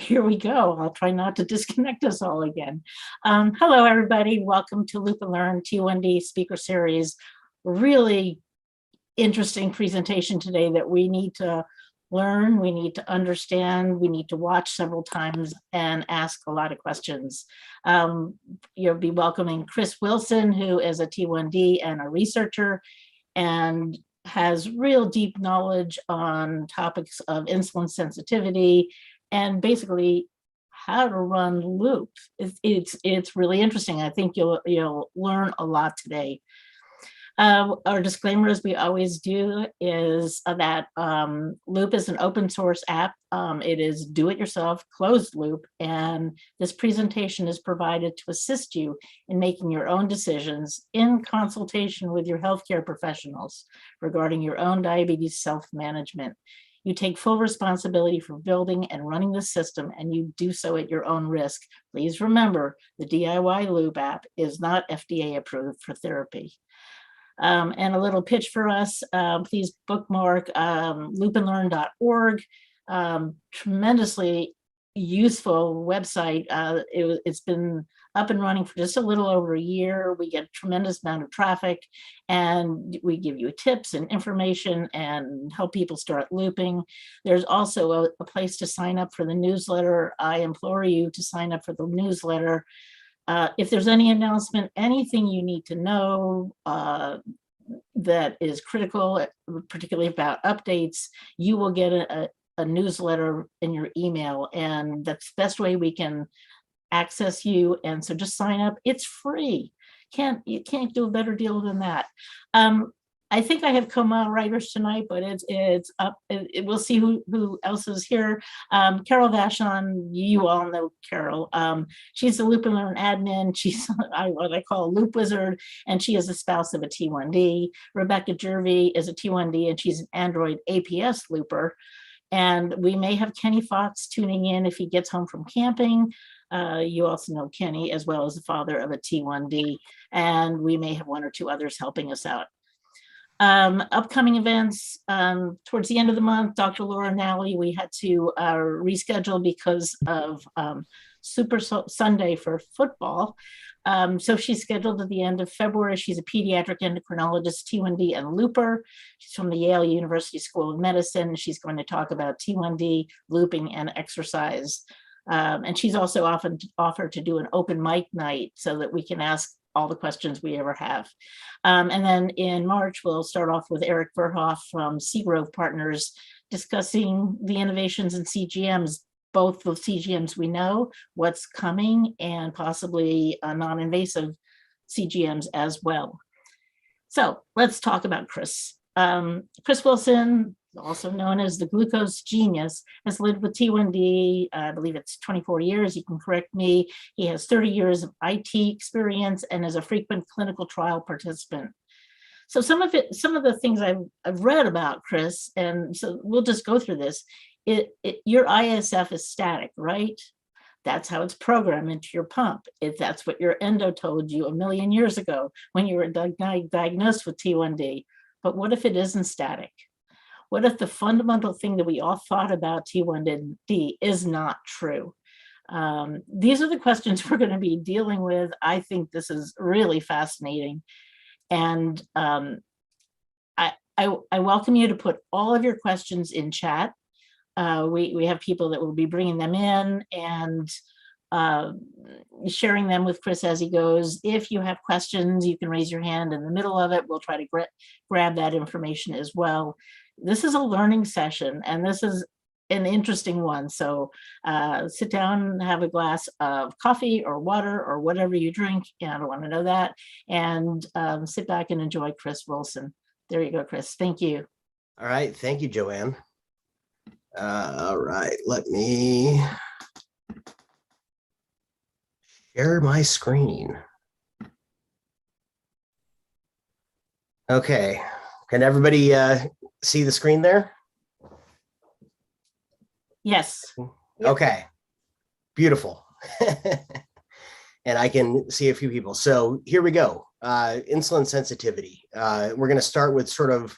Here we go. I'll try not to disconnect us all again. Hello, everybody. Welcome to Loop and Learn T1D speaker series. Really interesting presentation today that we need to learn, we need to understand, we need to watch several times and ask a lot of questions. You'll be welcoming Chris Wilson, who is a T1D and a researcher and has real deep knowledge on topics of insulin sensitivity and basically how to run Loop. It's really interesting. I think you'll learn a lot today. Our disclaimer, as we always do, is that Loop is an open source app. It is do-it-yourself, closed loop, and this presentation is provided to assist you in making your own decisions in consultation with your healthcare professionals regarding your own diabetes self-management. You take full responsibility for building and running the system, and you do so at your own risk. Please remember, the DIY Loop app is not FDA approved for therapy. And a little pitch for us, please bookmark loopandlearn.org. Tremendously useful website. It's been up and running for just a little over a year. We get a tremendous amount of traffic, and we give you tips and information and help people start looping. There's also a place to sign up for the newsletter. I implore you to sign up for the newsletter. If there's any announcement, anything you need to know that is critical, particularly about updates, you will get a newsletter in your email, and that's the best way we can access you. And so just sign up. It's free. You can't do a better deal than that. I think I have co-moderators tonight, but it's up. We'll see who else is here. Carol Vashon, you all know Carol. She's the Loop and Learn admin. She's what I call a loop wizard, and she is the spouse of a T1D. Rebecca Jervey is a T1D, and she's an Android APS looper. And we may have Kenny Fox tuning in if he gets home from camping. You also know Kenny as well as the father of a T1D, and we may have one or two others helping us out. Upcoming events, towards the end of the month, Dr. Laura Nally, we had to reschedule because of Super Sunday for football. So she's scheduled at the end of February. She's a pediatric endocrinologist, T1D and looper. She's from the Yale University School of Medicine. She's going to talk about T1D, looping, and exercise. And she's also often offered to do an open mic night so that we can ask all the questions we ever have. And then in March, we'll start off with Eric Verhoff from Seagrove Partners discussing the innovations in CGMs, both the CGMs we know, what's coming, and possibly non-invasive CGMs as well. So let's talk about Chris. Chris Wilson, also known as the glucose genius, has lived with T1D, I believe it's 24 years, you can correct me. He has 30 years of IT experience and is a frequent clinical trial participant. So some of the things I've read about Chris, and so we'll just go through this. Your ISF is static, right? That's how it's programmed into your pump. That's what your endo told you a million years ago when you were diagnosed with T1D. But what if it isn't static? What if the fundamental thing that we all thought about T1D is not true? These are the questions we're going to be dealing with. I think this is really fascinating. And I welcome you to put all of your questions in chat. We have people that will be bringing them in and sharing them with Chris as he goes. If you have questions, you can raise your hand in the middle of it. We'll try to grab that information as well. This is a learning session, and this is an interesting one. So sit down, have a glass of coffee or water or whatever you drink. And I don't want to know that. And sit back and enjoy Chris Wilson. There you go, Chris. Thank you. All right. Thank you, Joanne. All right. Let me share my screen. Okay. Can everybody see the screen there? Yes. Okay. Beautiful. And I can see a few people. So here we go. Insulin sensitivity. We're going to start with sort of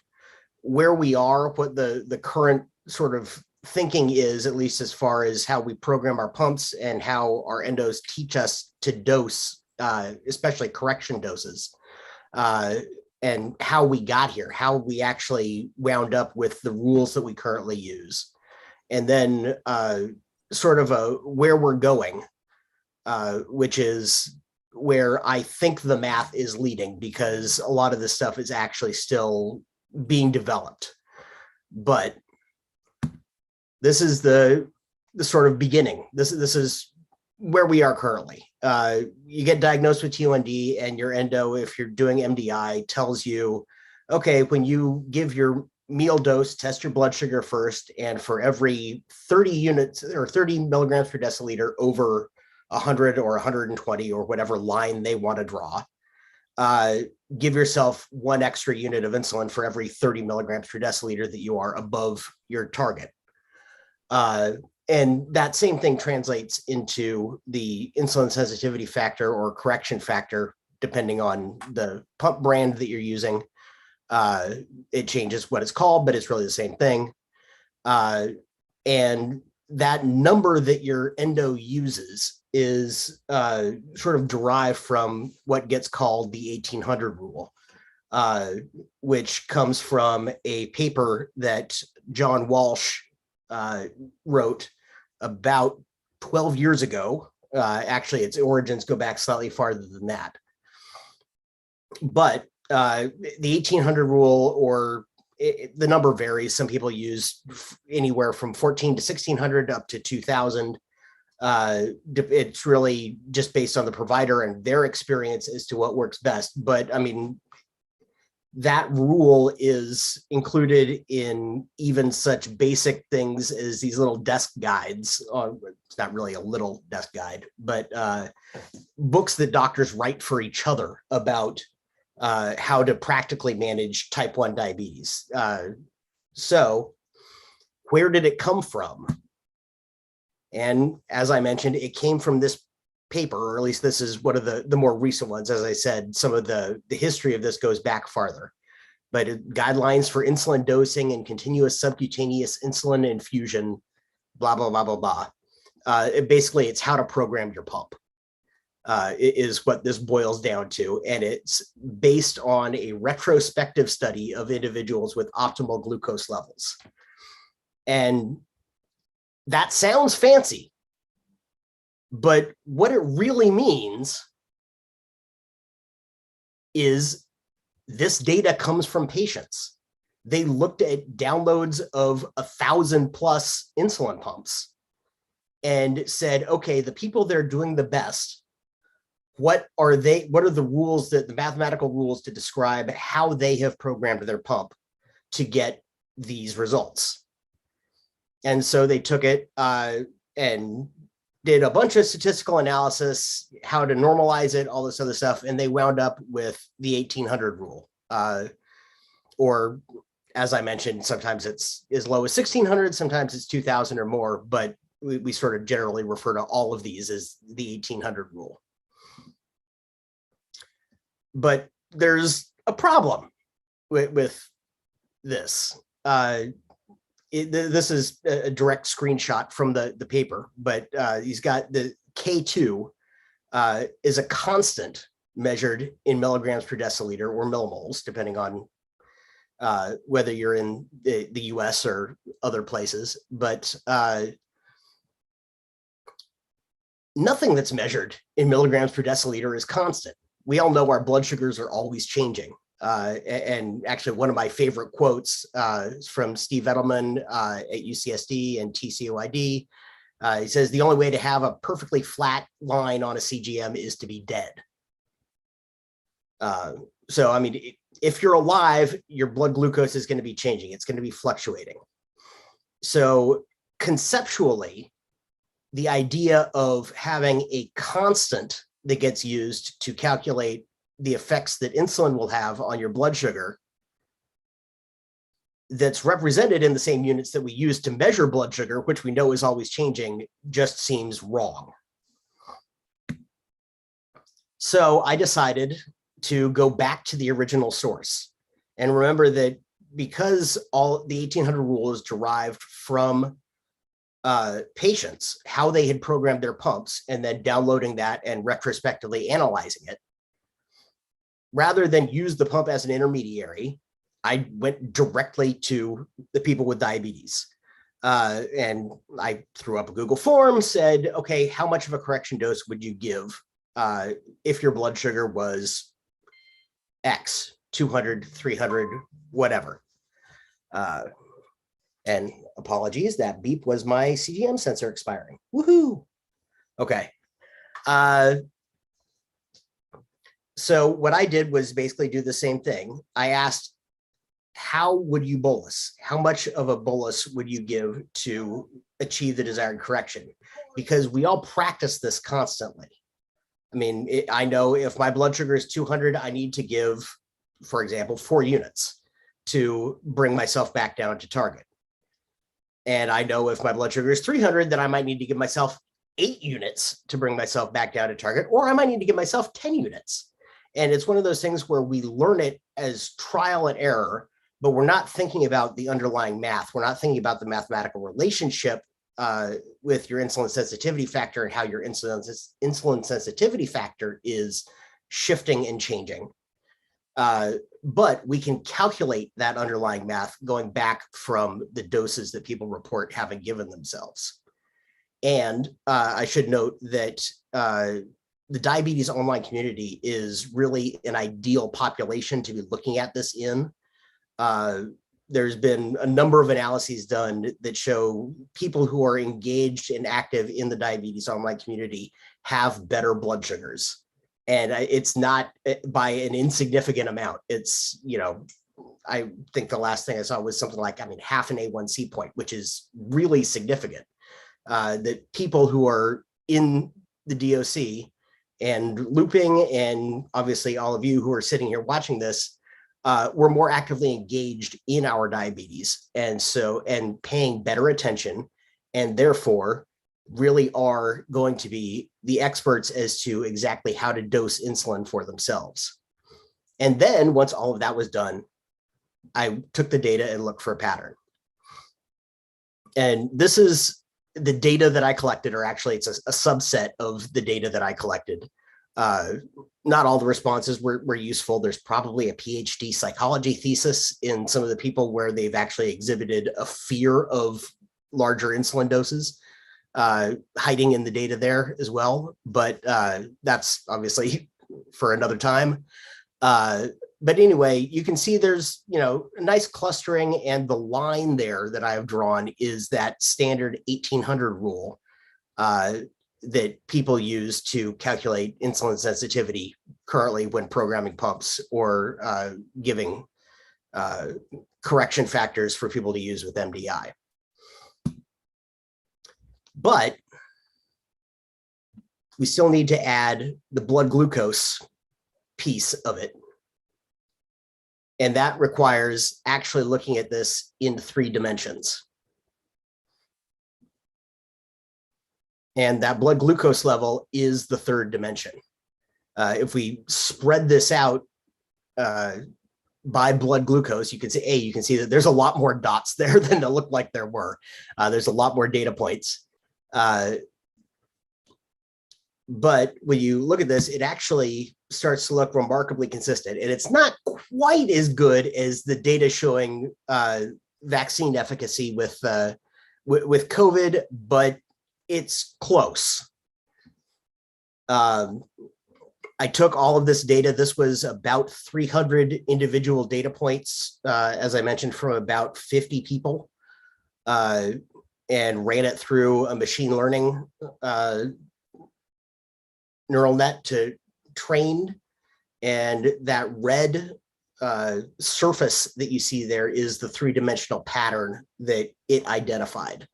where we are, what the current sort of thinking is, at least as far as how we program our pumps and how our endos teach us to dose, especially correction doses, and how we got here, how we actually wound up with the rules that we currently use. And then sort of where we're going, which is where I think the math is leading, because a lot of this stuff is actually still being developed. But this is the sort of beginning. This is where we are currently. You get diagnosed with TUND, and your endo, if you're doing MDI, tells you, okay, when you give your meal dose, test your blood sugar first, and for every 30 units or 30 milligrams per deciliter over 100 or 120 or whatever line they want to draw, give yourself 1 extra unit of insulin for every 30 milligrams per deciliter that you are above your target. And that same thing translates into the insulin sensitivity factor or correction factor, depending on the pump brand that you're using. It changes what it's called, but it's really the same thing. And that number that your endo uses is sort of derived from what gets called the 1800 rule, which comes from a paper that John Walsh wrote about 12 years ago. Actually, its origins go back slightly farther than that. But the 1800 rule, or the number varies. Some people use anywhere from 14 to 1600 up to 2000. It's really just based on the provider and their experience as to what works best. But I mean, that rule is included in even such basic things as these little desk guides. It's not really a little desk guide, but books that doctors write for each other about how to practically manage type 1 diabetes. So where did it come from? And as I mentioned, it came from this paper, or at least this is one of the more recent ones. As I said, some of the history of this goes back farther. But guidelines for insulin dosing and continuous subcutaneous insulin infusion, blah, blah, blah, blah, blah. Basically, it's how to program your pump. Is what this boils down to. And it's based on a retrospective study of individuals with optimal glucose levels. And that sounds fancy, but what it really means is this data comes from patients. They looked at downloads of 1,000+ insulin pumps and said, okay, the people that are doing the best, what are the rules, that the mathematical rules to describe how they have programmed their pump to get these results? And so they took it and did a bunch of statistical analysis, how to normalize it, all this other stuff. And they wound up with the 1800 rule. Or as I mentioned, sometimes it's as low as 1600, sometimes it's 2000 or more, but we sort of generally refer to all of these as the 1800 rule. But there's a problem with this. This is a direct screenshot from the paper, but he's got the K2 is a constant measured in milligrams per deciliter or millimoles, depending on whether you're in the US or other places. But nothing that's measured in milligrams per deciliter is constant. We all know our blood sugars are always changing. And actually, one of my favorite quotes is from Steve Edelman at UCSD and TCOID. He says, the only way to have a perfectly flat line on a CGM is to be dead. So, I mean, if you're alive, your blood glucose is going to be changing. It's going to be fluctuating. So conceptually, the idea of having a constant that gets used to calculate the effects that insulin will have on your blood sugar that's represented in the same units that we use to measure blood sugar, which we know is always changing, just seems wrong. So I decided to go back to the original source. And remember that because all the 1800 rule is derived from patients how they had programmed their pumps and then downloading that and retrospectively analyzing it. Rather than use the pump as an intermediary, I went directly to the people with diabetes. And I threw up a Google form, said, okay, how much of a correction dose would you give if your blood sugar was X, 200, 300, whatever. And apologies, that beep was my CGM sensor expiring. Woohoo! Okay. So what I did was basically do the same thing. I asked, how would you bolus? How much of a bolus would you give to achieve the desired correction? Because we all practice this constantly. I mean, I know if my blood sugar is 200, I need to give, for example, 4 units to bring myself back down to target. And I know if my blood sugar is 300, then I might need to give myself 8 units to bring myself back down to target, or I might need to give myself 10 units. And it's one of those things where we learn it as trial and error, but we're not thinking about the underlying math. We're not thinking about the mathematical relationship with your insulin sensitivity factor and how your insulin sensitivity factor is shifting and changing. But we can calculate that underlying math going back from the doses that people report having given themselves. And I should note that the diabetes online community is really an ideal population to be looking at this in. There's been a number of analyses done that show people who are engaged and active in the diabetes online community have better blood sugars. And it's not by an insignificant amount. It's, you know, I think the last thing I saw was something like, half an A1C point, which is really significant. That people who are in the DOC and looping, and obviously all of you who are sitting here watching this, we're more actively engaged in our diabetes, and paying better attention, and therefore really are going to be the experts as to exactly how to dose insulin for themselves. And then once all of that was done, I took the data and looked for a pattern. And this is the data that I collected, or actually it's a subset of the data that I collected. Not all the responses were useful. There's probably a PhD psychology thesis in some of the people where they've actually exhibited a fear of larger insulin doses, hiding in the data there as well. But that's obviously for another time. But anyway, you can see there's, a nice clustering, and the line there that I have drawn is that standard 1800 rule that people use to calculate insulin sensitivity currently when programming pumps or giving correction factors for people to use with MDI. But we still need to add the blood glucose piece of it. And that requires actually looking at this in 3 dimensions. And that blood glucose level is the 3rd dimension. If we spread this out by blood glucose, you can see that there's a lot more dots there than it looked like there were. There's a lot more data points. But when you look at this, it actually starts to look remarkably consistent. And it's not quite as good as the data showing vaccine efficacy with COVID, but it's close. I took all of this data. This was about 300 individual data points, as I mentioned, from about 50 people, and ran it through a machine learning neural net to trained. And that red surface that you see there is the 3-dimensional pattern that it identified.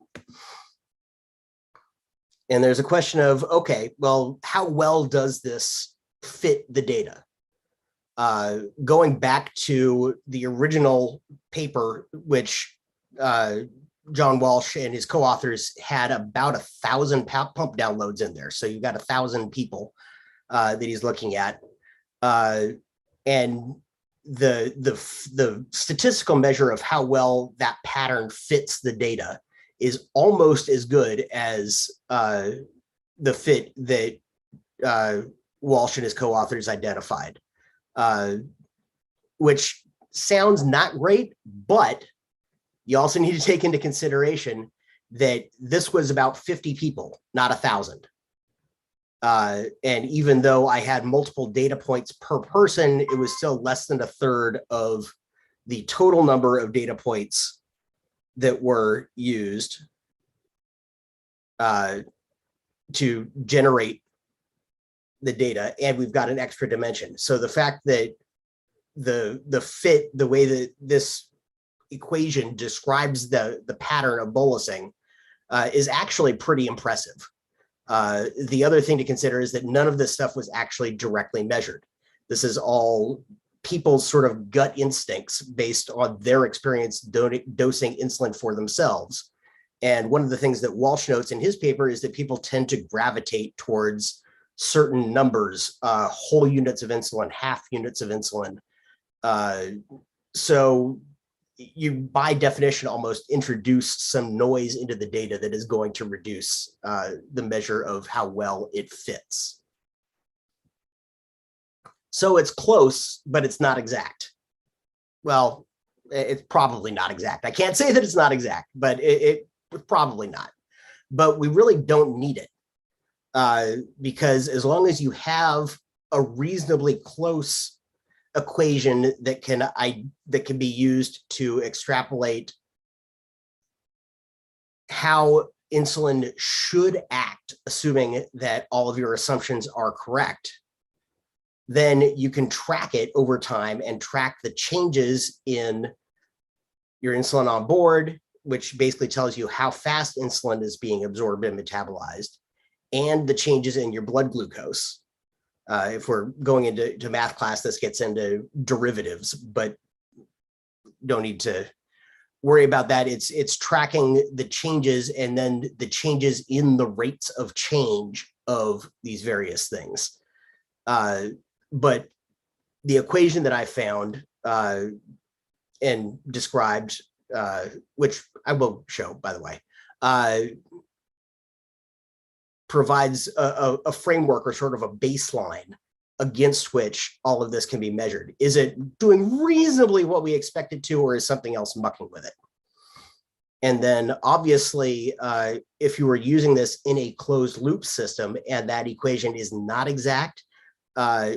And there's a question of, okay, well, how well does this fit the data? Going back to the original paper, which John Walsh and his co-authors had about 1,000 pump downloads in there. So you've got 1,000 people that he's looking at. And the statistical measure of how well that pattern fits the data is almost as good as the fit that Walsh and his co-authors identified, which sounds not great, but you also need to take into consideration that this was about 50 people, not 1,000. And even though I had multiple data points per person, it was still less than a third of the total number of data points that were used to generate the data. And we've got an extra dimension. So the fact that the fit, the way that this equation describes the pattern of bolusing is actually pretty impressive. The other thing to consider is that none of this stuff was actually directly measured. This is all people's sort of gut instincts based on their experience dosing insulin for themselves. And one of the things that Walsh notes in his paper is that people tend to gravitate towards certain numbers, whole units of insulin, half units of insulin. So you, by definition, almost introduce some noise into the data that is going to reduce the measure of how well it fits. So it's close, but it's not exact. Well, it's probably not exact. I can't say that it's not exact, but it's probably not. But we really don't need it because as long as you have a reasonably close equation that can be used to extrapolate how insulin should act, assuming that all of your assumptions are correct, then you can track it over time and track the changes in your insulin on board, which basically tells you how fast insulin is being absorbed and metabolized, and the changes in your blood glucose. If we're going into math class, this gets into derivatives, but don't need to worry about that. It's tracking the changes and then the changes in the rates of change of these various things. But the equation that I found and described, which I will show, by the way, provides a framework or sort of a baseline against which all of this can be measured. Is it doing reasonably what we expect it to, or is something else mucking with it? And then obviously, if you were using this in a closed loop system and that equation is not exact,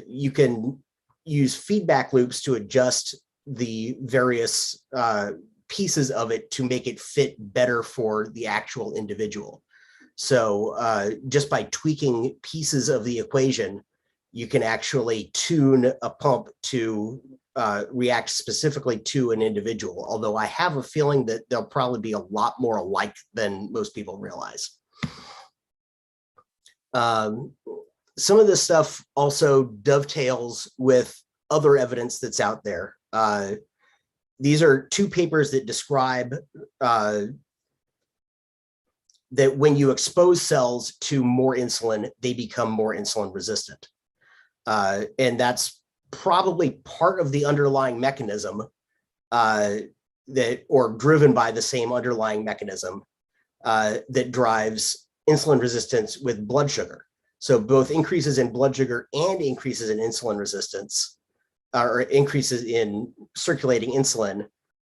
you can use feedback loops to adjust the various pieces of it to make it fit better for the actual individual. So just by tweaking pieces of the equation, you can actually tune a pump to react specifically to an individual, although I have a feeling that they'll probably be a lot more alike than most people realize. Some of this stuff also dovetails with other evidence that's out there. These are two papers that describe that when you expose cells to more insulin, they become more insulin resistant. And that's probably part of the underlying mechanism or driven by the same underlying mechanism that drives insulin resistance with blood sugar. So both increases in blood sugar and increases in insulin resistance, or increases in circulating insulin,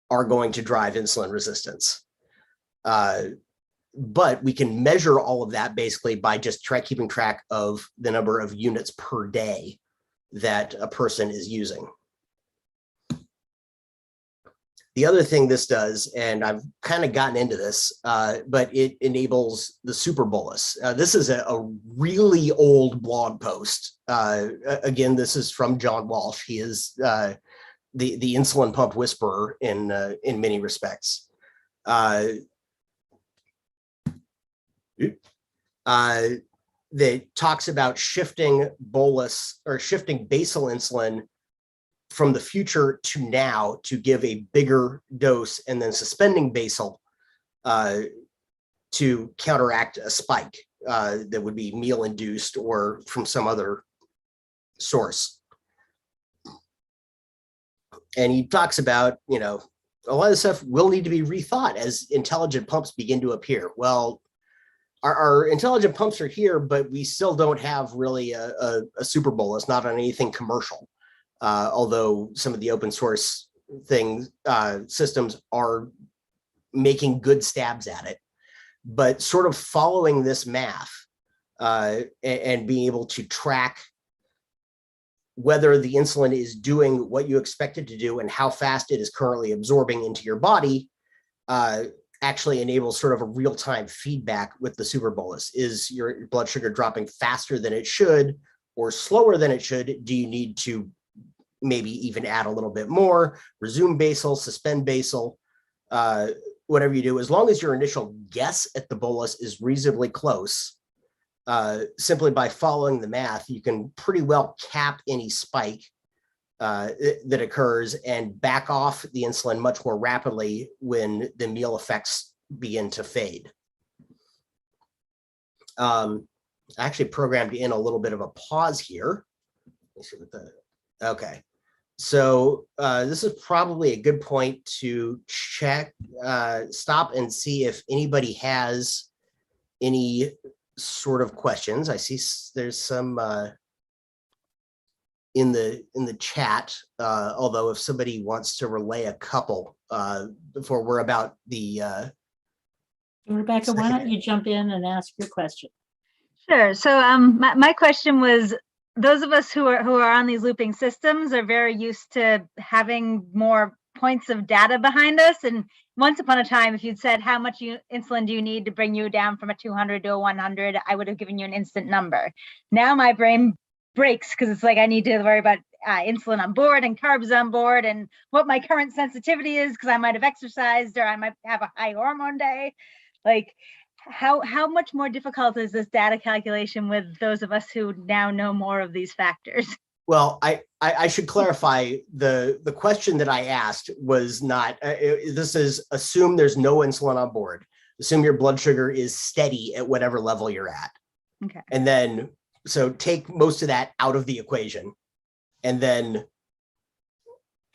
are going to drive insulin resistance. But we can measure all of that basically by just keeping track of the number of units per day that a person is using. The other thing this does, and I've kind of gotten into this, but it enables the super bolus. This is a really old blog post. Again, this is from John Walsh. He is the insulin pump whisperer in many respects. That talks about shifting bolus or shifting basal insulin from the future to now to give a bigger dose, and then suspending basal to counteract a spike that would be meal induced or from some other source. And he talks about, a lot of stuff will need to be rethought as intelligent pumps begin to appear. Well, our intelligent pumps are here, but we still don't have really a super bolus, not on anything commercial. Although some of the open source things, systems are making good stabs at it, but sort of following this math and being able to track whether the insulin is doing what you expect it to do and how fast it is currently absorbing into your body actually enables sort of a real-time feedback with the super bolus. Is your blood sugar dropping faster than it should or slower than it should? Do you need to maybe even add a little bit more, resume basal, suspend basal, whatever you do, as long as your initial guess at the bolus is reasonably close, simply by following the math, you can pretty well cap any spike that occurs and back off the insulin much more rapidly when the meal effects begin to fade. I actually programmed in a little bit of a pause here. Let me see what okay. So this is probably a good point to check, stop and see if anybody has any sort of questions. I see there's some in the chat, although if somebody wants to relay a couple before we're about the Rebecca, why don't you jump in and ask your question? Sure. So my question was, those of us who are on these looping systems are very used to having more points of data behind us. And once upon a time, if you'd said how much insulin do you need to bring you down from a 200 to a 100, I would have given you an instant number. Now my brain breaks because it's like I need to worry about insulin on board and carbs on board and what my current sensitivity is because I might have exercised or I might have a high hormone day. Like, how much more difficult is this data calculation with those of us who now know more of these factors? Well, I should clarify the question that I asked was not, this is assume there's no insulin on board. Assume your blood sugar is steady at whatever level you're at. Okay. And then, so take most of that out of the equation. And then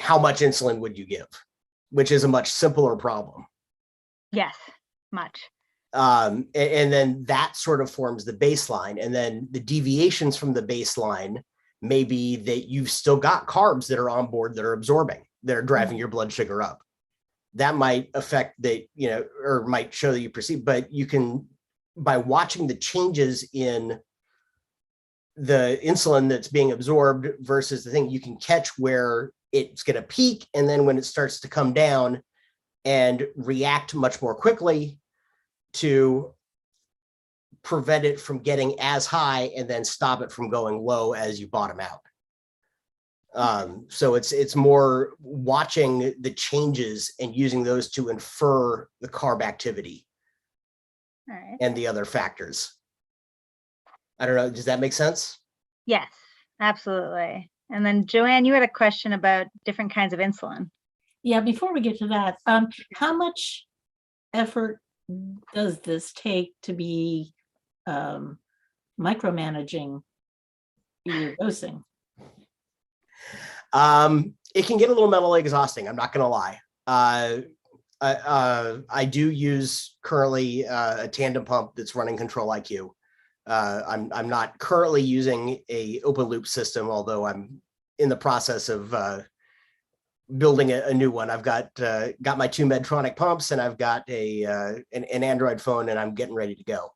how much insulin would you give? Which is a much simpler problem. Yes, much. And then that sort of forms the baseline. And then the deviations from the baseline may be that you've still got carbs that are on board that are absorbing, that are driving your blood sugar up. That might affect that, you know, or might show that you perceive, but you can, by watching the changes in the insulin that's being absorbed versus the thing, you can catch where it's going to peak. And then when it starts to come down and react much more quickly to prevent it from getting as high and then stop it from going low as you bottom out. So it's more watching the changes and using those to infer the carb activity. All right. And the other factors. I don't know, does that make sense? Yes, absolutely. And then Joanne, you had a question about different kinds of insulin. Yeah, before we get to that, how much effort does this take to be micromanaging your dosing? It can get a little mentally exhausting, I'm not going to lie. I do use currently a tandem pump that's running Control IQ. I'm not currently using a open loop system, although I'm in the process of building a new one. I've got my two Medtronic pumps and I've got an Android phone and I'm getting ready to go.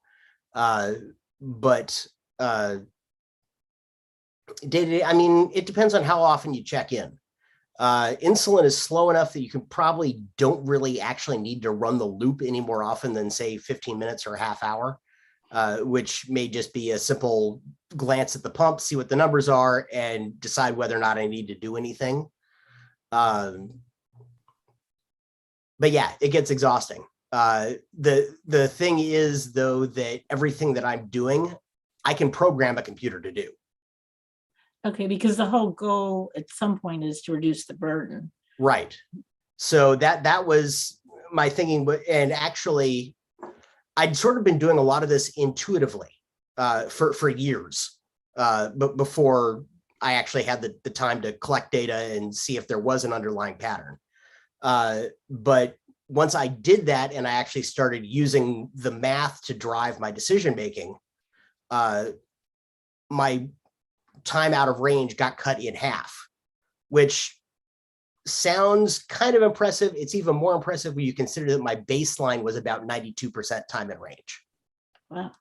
But day-to-day, I mean, it depends on how often you check in. Insulin is slow enough that you can probably don't really actually need to run the loop any more often than say 15 minutes or a half hour, which may just be a simple glance at the pump, see what the numbers are and decide whether or not I need to do anything. But yeah, it gets exhausting. The thing is though, that everything that I'm doing, I can program a computer to do. Okay, because the whole goal at some point is to reduce the burden. Right. So that was my thinking, and actually I'd sort of been doing a lot of this intuitively for years, but before I actually had the time to collect data and see if there was an underlying pattern. But once I did that and I actually started using the math to drive my decision making, my time out of range got cut in half, which sounds kind of impressive. It's even more impressive when you consider that my baseline was about 92% time in range. Wow.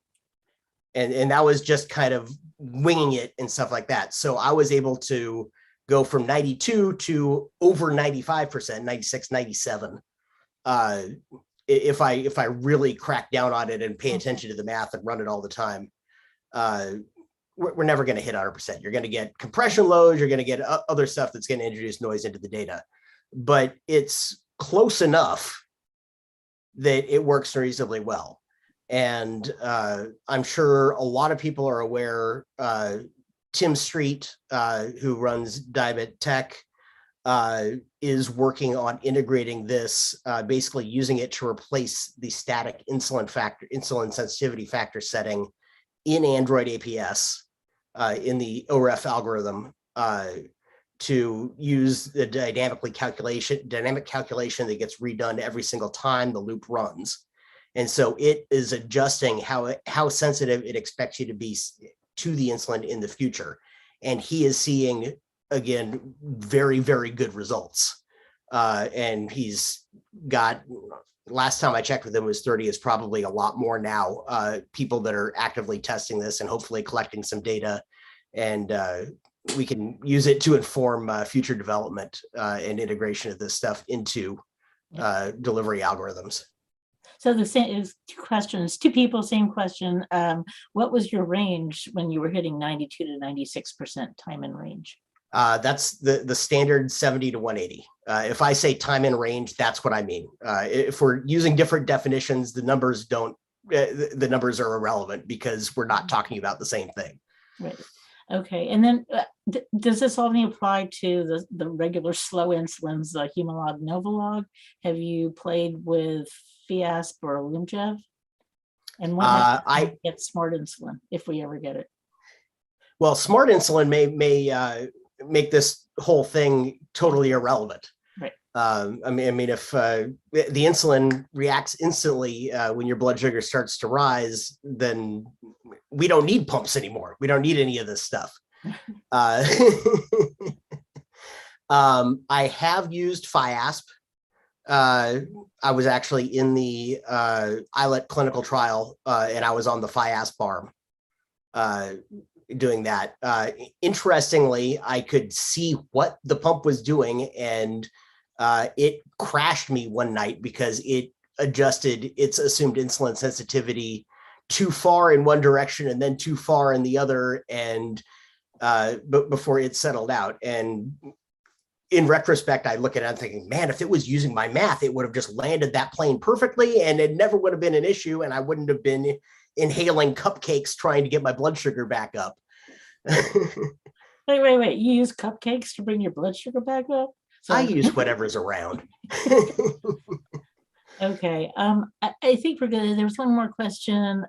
And that was just kind of winging it and stuff like that. So I was able to go from 92 to over 95%, 96, 97. If I really crack down on it and pay attention to the math and run it all the time, we're never going to hit 100%. You're going to get compression loads. You're going to get other stuff that's going to introduce noise into the data, but it's close enough that it works reasonably well. And I'm sure a lot of people are aware, Tim Street, who runs Diabet Tech, is working on integrating this, basically using it to replace the static insulin sensitivity factor setting in Android APS, in the OREF algorithm, to use the dynamic calculation that gets redone every single time the loop runs. And so it is adjusting how sensitive it expects you to be to the insulin in the future. And he is seeing, again, very, very good results. And he's got, last time I checked with him was 30, is probably a lot more now, people that are actively testing this and hopefully collecting some data. And we can use it to inform future development and integration of this stuff into delivery algorithms. So the same is two questions, two people, same question. What was your range when you were hitting 92 to 96% time in range? That's the standard 70 to 180. If I say time in range, that's what I mean. If we're using different definitions, the numbers are irrelevant because we're not talking about the same thing. Right. Okay. And then does this only apply to the regular slow insulins, the Humalog, Novolog? Have you played with Fiasp or Lumjev? And when I get smart insulin, if we ever get it? Well, smart insulin may make this whole thing totally irrelevant. Right. I mean, if the insulin reacts instantly when your blood sugar starts to rise, then we don't need pumps anymore. We don't need any of this stuff. I have used Fiasp. I was actually in the islet clinical trial, and I was on the Fiasp arm doing that. Interestingly, I could see what the pump was doing, and it crashed me one night because it adjusted its assumed insulin sensitivity too far in one direction and then too far in the other, and but before it settled out. And in retrospect, I look at it and thinking, man, if it was using my math, it would have just landed that plane perfectly and it never would have been an issue. And I wouldn't have been inhaling cupcakes trying to get my blood sugar back up. Wait. You use cupcakes to bring your blood sugar back up? So I use whatever's around. Okay. I think we're good. There's one more question.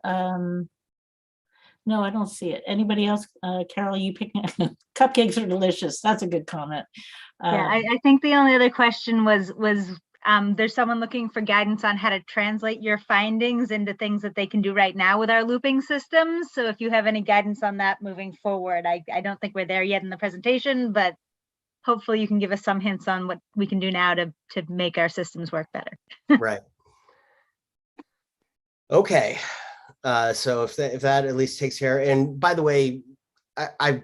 No, I don't see it. Anybody else? Carol, you picking? Cupcakes are delicious. That's a good comment. Yeah, I think the only other question was there's someone looking for guidance on how to translate your findings into things that they can do right now with our looping systems. So if you have any guidance on that moving forward, I don't think we're there yet in the presentation, but hopefully you can give us some hints on what we can do now to make our systems work better. Right. Okay. So if that at least takes care. And by the way, I've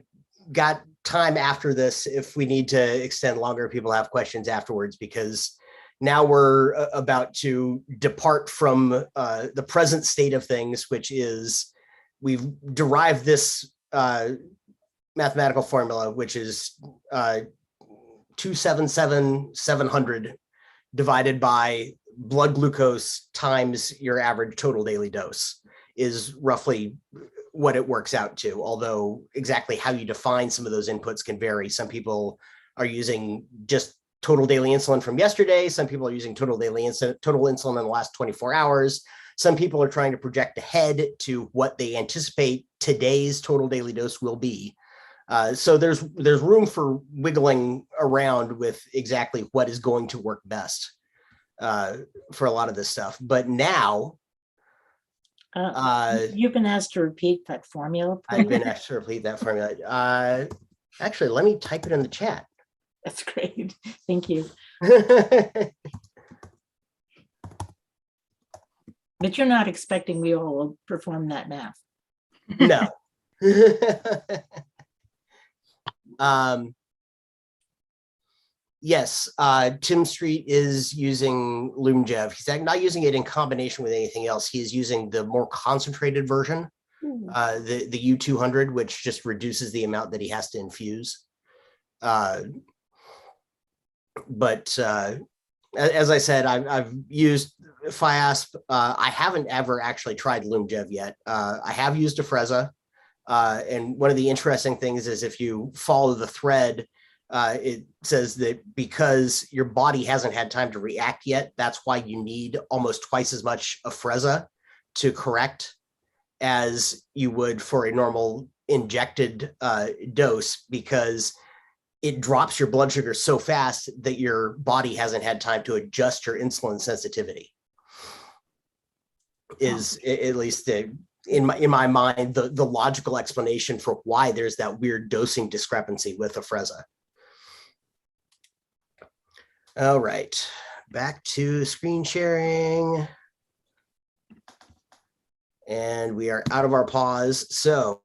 got time after this if we need to extend longer, people have questions afterwards, because now we're about to depart from the present state of things, which is we've derived this mathematical formula, which is 277,700 divided by blood glucose times your average total daily dose is roughly what it works out to. Although exactly how you define some of those inputs can vary. Some people are using just total daily insulin from yesterday. Some people are using total insulin in the last 24 hours. Some people are trying to project ahead to what they anticipate today's total daily dose will be. So there's room for wiggling around with exactly what is going to work best for a lot of this stuff. But now, you've been asked to repeat that formula, please. I've been asked to repeat that formula. Actually, let me type it in the chat. That's great. Thank you. But you're not expecting we all will perform that math. No. Yes, Tim Street is using Lumjev. He's not using it in combination with anything else. He is using the more concentrated version, the U200, which just reduces the amount that he has to infuse. But as I said, I've used FIASP. I haven't ever actually tried Lumjev yet. I have used Afrezza. And one of the interesting things is if you follow the thread, it says that because your body hasn't had time to react yet, that's why you need almost twice as much Afrezza to correct as you would for a normal injected dose, because it drops your blood sugar so fast that your body hasn't had time to adjust your insulin sensitivity. Is at least in my mind the logical explanation for why there's that weird dosing discrepancy with Afrezza. All right, back to screen sharing. And we are out of our pause. So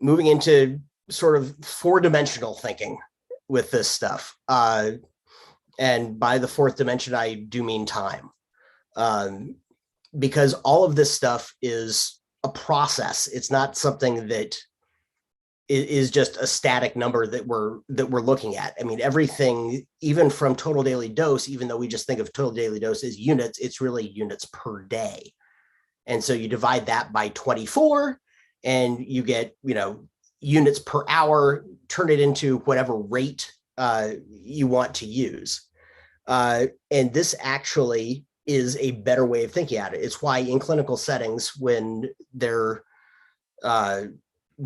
moving into sort of four-dimensional thinking with this stuff. And by the fourth dimension, I do mean time. Because all of this stuff is a process. It's not something that is just a static number that we're looking at. I mean, everything, even from total daily dose, even though we just think of total daily dose as units, it's really units per day. And so you divide that by 24 and you get, units per hour, turn it into whatever rate you want to use. And this actually is a better way of thinking at it. It's why in clinical settings, when they're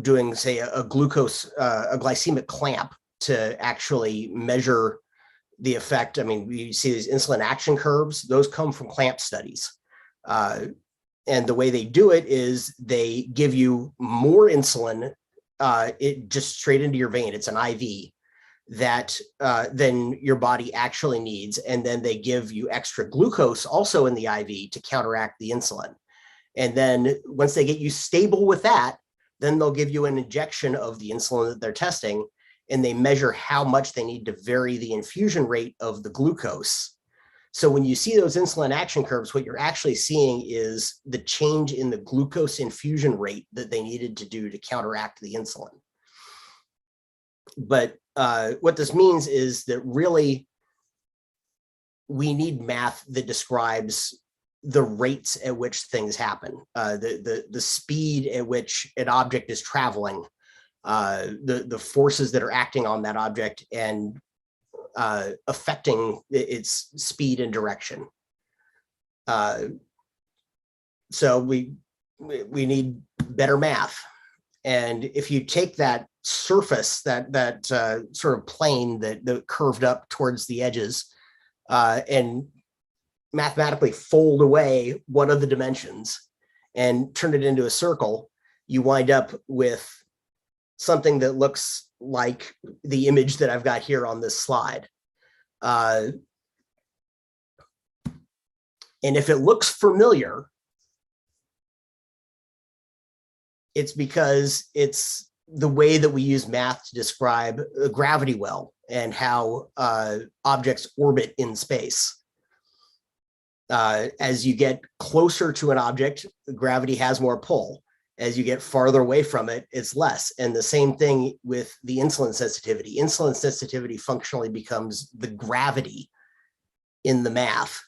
doing, say, a glycemic clamp to actually measure the effect. I mean, we see these insulin action curves, those come from clamp studies. And the way they do it is they give you more insulin, it just straight into your vein. It's an IV that then your body actually needs. And then they give you extra glucose also in the IV to counteract the insulin. And then once they get you stable with that, then they'll give you an injection of the insulin that they're testing, and they measure how much they need to vary the infusion rate of the glucose. So when you see those insulin action curves, what you're actually seeing is the change in the glucose infusion rate that they needed to do to counteract the insulin. But what this means is that really we need math that describes the rates at which things happen, the speed at which an object is traveling, the forces that are acting on that object and affecting its speed and direction. So we need better math. And if you take that surface, that sort of plane that curved up towards the edges, and mathematically fold away one of the dimensions and turn it into a circle, you wind up with something that looks like the image that I've got here on this slide. And if it looks familiar, it's because it's the way that we use math to describe a gravity well and how objects orbit in space. As you get closer to an object, gravity has more pull. As you get farther away from it, it's less. And the same thing with the insulin sensitivity. Insulin sensitivity functionally becomes the gravity in the math.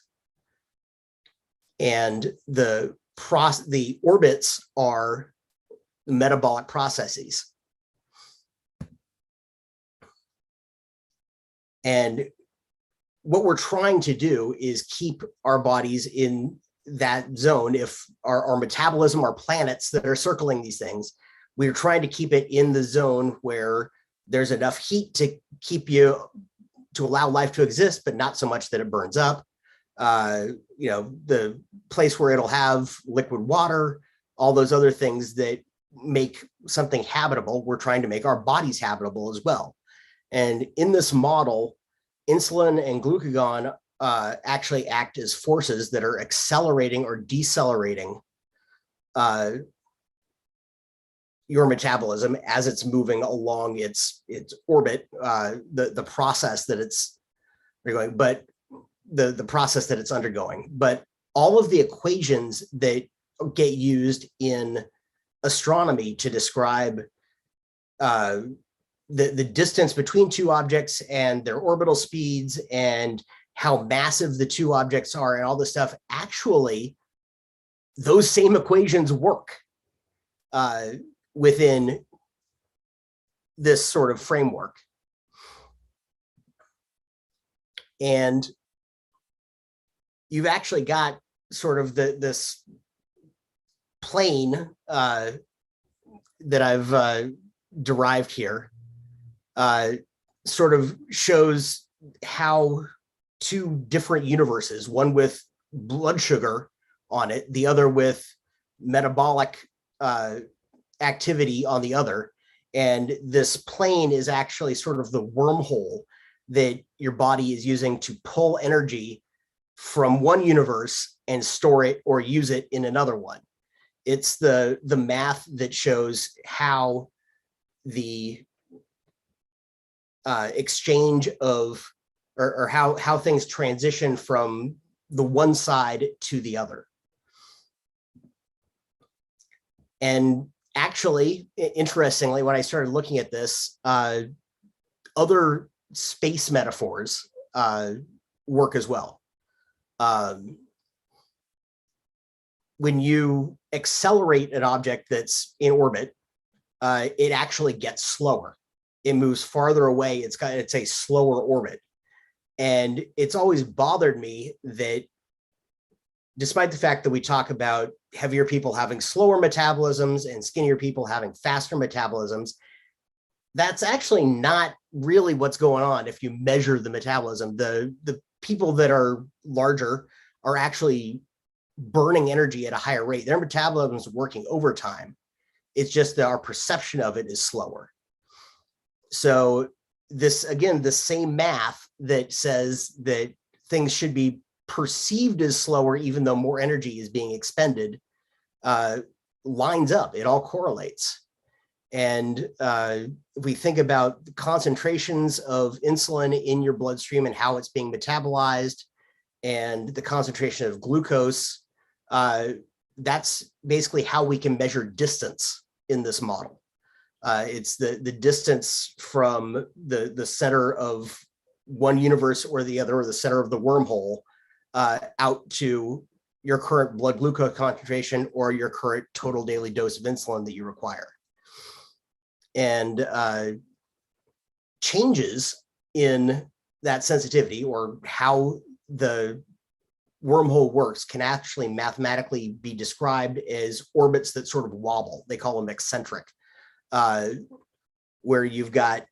And the orbits are metabolic processes. And what we're trying to do is keep our bodies in that zone. If our metabolism, our planets that are circling these things we're trying to keep it in the zone where there's enough heat to keep you, to allow life to exist, but not so much that it burns up. The place where it'll have liquid water, all those other things that make something habitable, we're trying to make our bodies habitable as well. And in this model, insulin and glucagon actually act as forces that are accelerating or decelerating your metabolism as it's moving along its orbit, the process that it's undergoing, but the process that it's undergoing. But all of the equations that get used in astronomy to describe the distance between two objects and their orbital speeds and how massive the two objects are and all this stuff, actually, those same equations work within this sort of framework. And you've actually got sort of this plane that I've derived here, sort of shows how two different universes, one with blood sugar on it, the other with metabolic activity on the other. And this plane is actually sort of the wormhole that your body is using to pull energy from one universe and store it or use it in another one. It's the math that shows how the exchange of, or how things transition from the one side to the other. And actually, interestingly, when I started looking at this, other space metaphors work as well. When you accelerate an object that's in orbit, it actually gets slower. It moves farther away. It's a slower orbit. And it's always bothered me that despite the fact that we talk about heavier people having slower metabolisms and skinnier people having faster metabolisms, that's actually not really what's going on if you measure the metabolism. The people that are larger are actually burning energy at a higher rate. Their metabolism is working overtime. It's just that our perception of it is slower. So this, again, the same math that says that things should be perceived as slower, even though more energy is being expended, lines up. It all correlates. And if we think about the concentrations of insulin in your bloodstream and how it's being metabolized, and the concentration of glucose, that's basically how we can measure distance in this model. It's the distance from the center of one universe or the other, or the center of the wormhole, out to your current blood glucose concentration or your current total daily dose of insulin that you require. And changes in that sensitivity, or how the wormhole works, can actually mathematically be described as orbits that sort of wobble. They call them eccentric, where you've got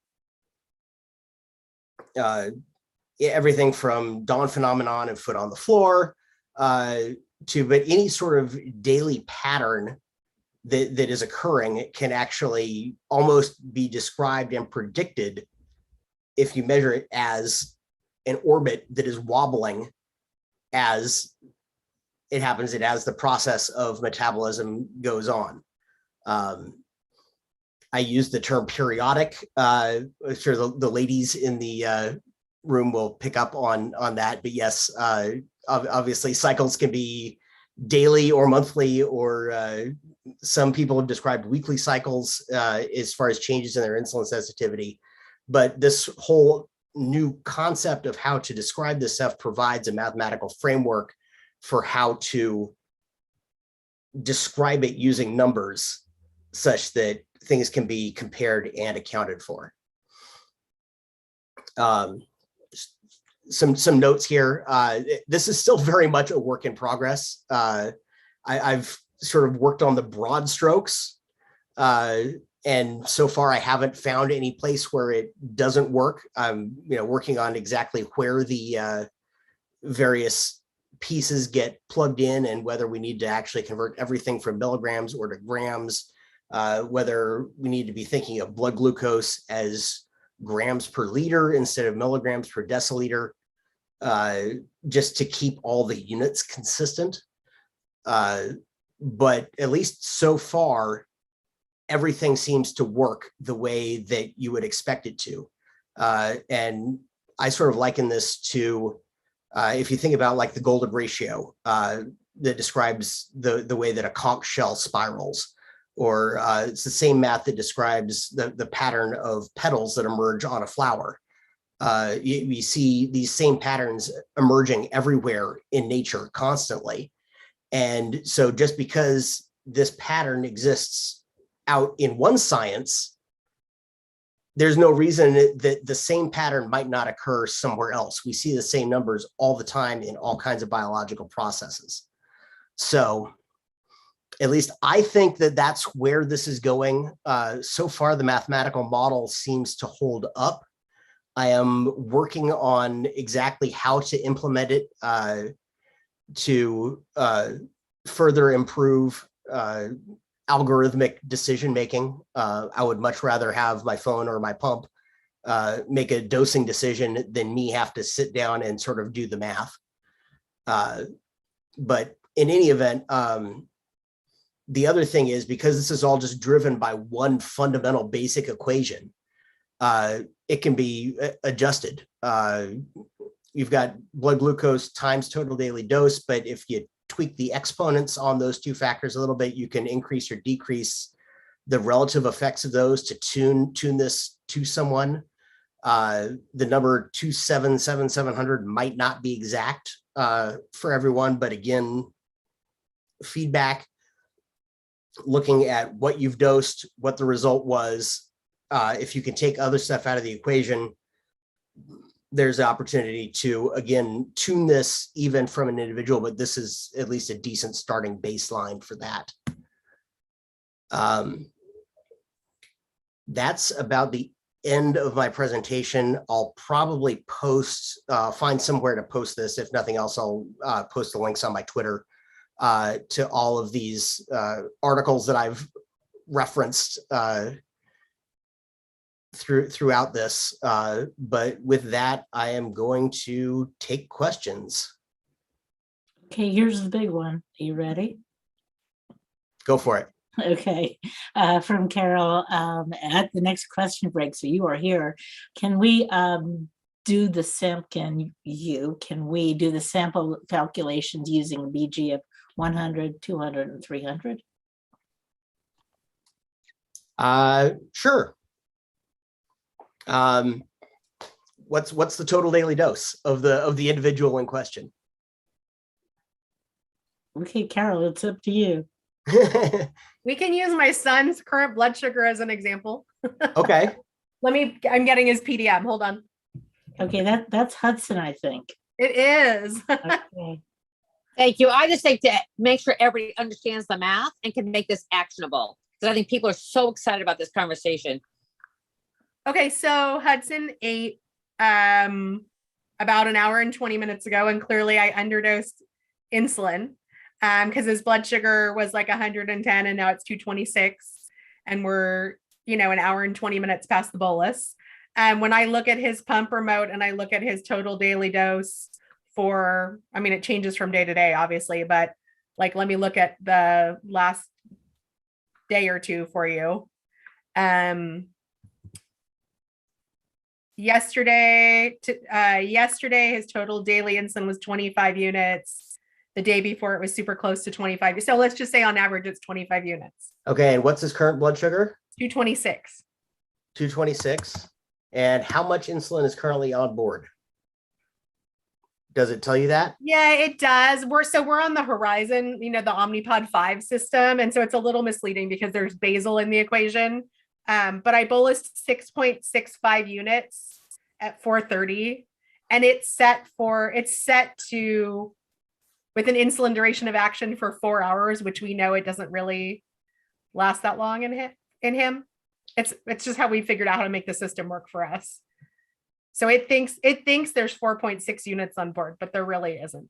everything from dawn phenomenon and foot on the floor but any sort of daily pattern that is occurring can actually almost be described and predicted if you measure it as an orbit that is wobbling as it happens, as the process of metabolism goes on. I use the term periodic. I'm sure the ladies in the room will pick up on that, but yes, obviously cycles can be daily or monthly, or some people have described weekly cycles as far as changes in their insulin sensitivity. But this whole new concept of how to describe this stuff provides a mathematical framework for how to describe it using numbers, such that things can be compared and accounted for. Some notes here. This is still very much a work in progress. I've sort of worked on the broad strokes And so far, I haven't found any place where it doesn't work. I'm, working on exactly where the various pieces get plugged in and whether we need to actually convert everything from milligrams or to grams, whether we need to be thinking of blood glucose as grams per liter instead of milligrams per deciliter, just to keep all the units consistent. But at least so far, everything seems to work the way that you would expect it to. And I sort of liken this to, if you think about like the golden ratio that describes the way that a conch shell spirals, or it's the same math that describes the pattern of petals that emerge on a flower. You see these same patterns emerging everywhere in nature constantly. And so just because this pattern exists out in one science, there's no reason that the same pattern might not occur somewhere else. We see the same numbers all the time in all kinds of biological processes. So at least I think that that's where this is going. So far, the mathematical model seems to hold up. I am working on exactly how to implement it to further improve algorithmic decision making. I would much rather have my phone or my pump make a dosing decision than me have to sit down and sort of do the math. But in any event, the other thing is, because this is all just driven by one fundamental basic equation, it can be adjusted. You've got blood glucose times total daily dose, but if you tweak the exponents on those two factors a little bit, you can increase or decrease the relative effects of those to tune this to someone. The number 277,700 might not be exact for everyone, but again, feedback, looking at what you've dosed, what the result was. If you can take other stuff out of the equation, there's the opportunity to, again, tune this even from an individual, but this is at least a decent starting baseline for that. That's about the end of my presentation. I'll probably find somewhere to post this. If nothing else, I'll post the links on my Twitter to all of these articles that I've referenced throughout this. But with that, I am going to take questions. Okay, here's the big one. Are you ready? Go for it. Okay, from Carol, at the next question break, so you are here. Can we do the can we do the sample calculations using a BG of 100, 200, and 300? Sure. What's the total daily dose of the individual in question? Okay, Carol, it's up to you. We can use my son's current blood sugar as an example. Okay. I'm getting his PDM. Hold on. Okay, that's Hudson, I think. It is. Okay. Thank you. I just think to make sure everybody understands the math and can make this actionable, because I think people are so excited about this conversation. Okay, so Hudson ate about an hour and 20 minutes ago, and clearly I underdosed insulin because his blood sugar was like 110 and now it's 226, and we're an hour and 20 minutes past the bolus. When I look at his pump remote and I look at his total daily dose it changes from day to day, obviously, but like, let me look at the last day or two for you. Yesterday, his total daily insulin was 25 units. The day before, it was super close to 25. So let's just say on average, it's 25 units. Okay, and what's his current blood sugar? 226. 226. And how much insulin is currently on board? Does it tell you that? Yeah, it does. We're on the Horizon, the Omnipod 5 system. And so it's a little misleading because there's basal in the equation. But I bolused 6.65 units at 4:30, and it's set to with an insulin duration of action for 4 hours, which we know it doesn't really last that long in in him. It's just how we figured out how to make the system work for us. So it thinks there's 4.6 units on board, but there really isn't.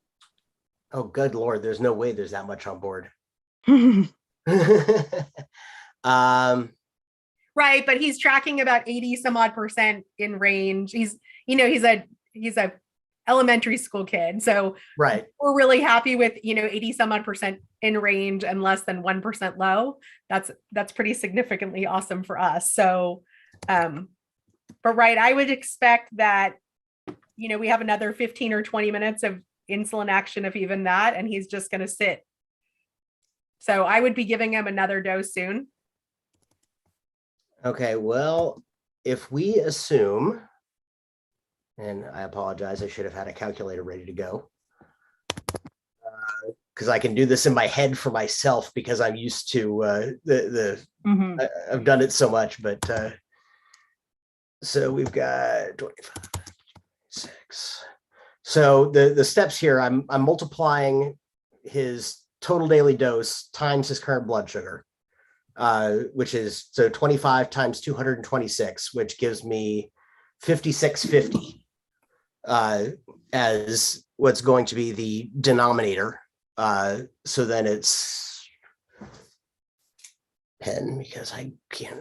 Oh, good Lord. There's no way there's that much on board. Right, but he's tracking about 80 some odd % in range. He's a elementary school kid. So right. we're really happy with, 80 some odd % in range and less than 1% low. That's pretty significantly awesome for us. So, but right, I would expect that, we have another 15 or 20 minutes of insulin action, if even that, and he's just going to sit. So I would be giving him another dose soon. Okay, well, if we assume, and I apologize, I should have had a calculator ready to go, because I can do this in my head for myself because I'm used to I've done it so much, but so we've got 25, 6. So the steps here, I'm multiplying his total daily dose times his current blood sugar. Which is, so 25 times 226, which gives me 5650 as what's going to be the denominator. So then it's pen because I can't.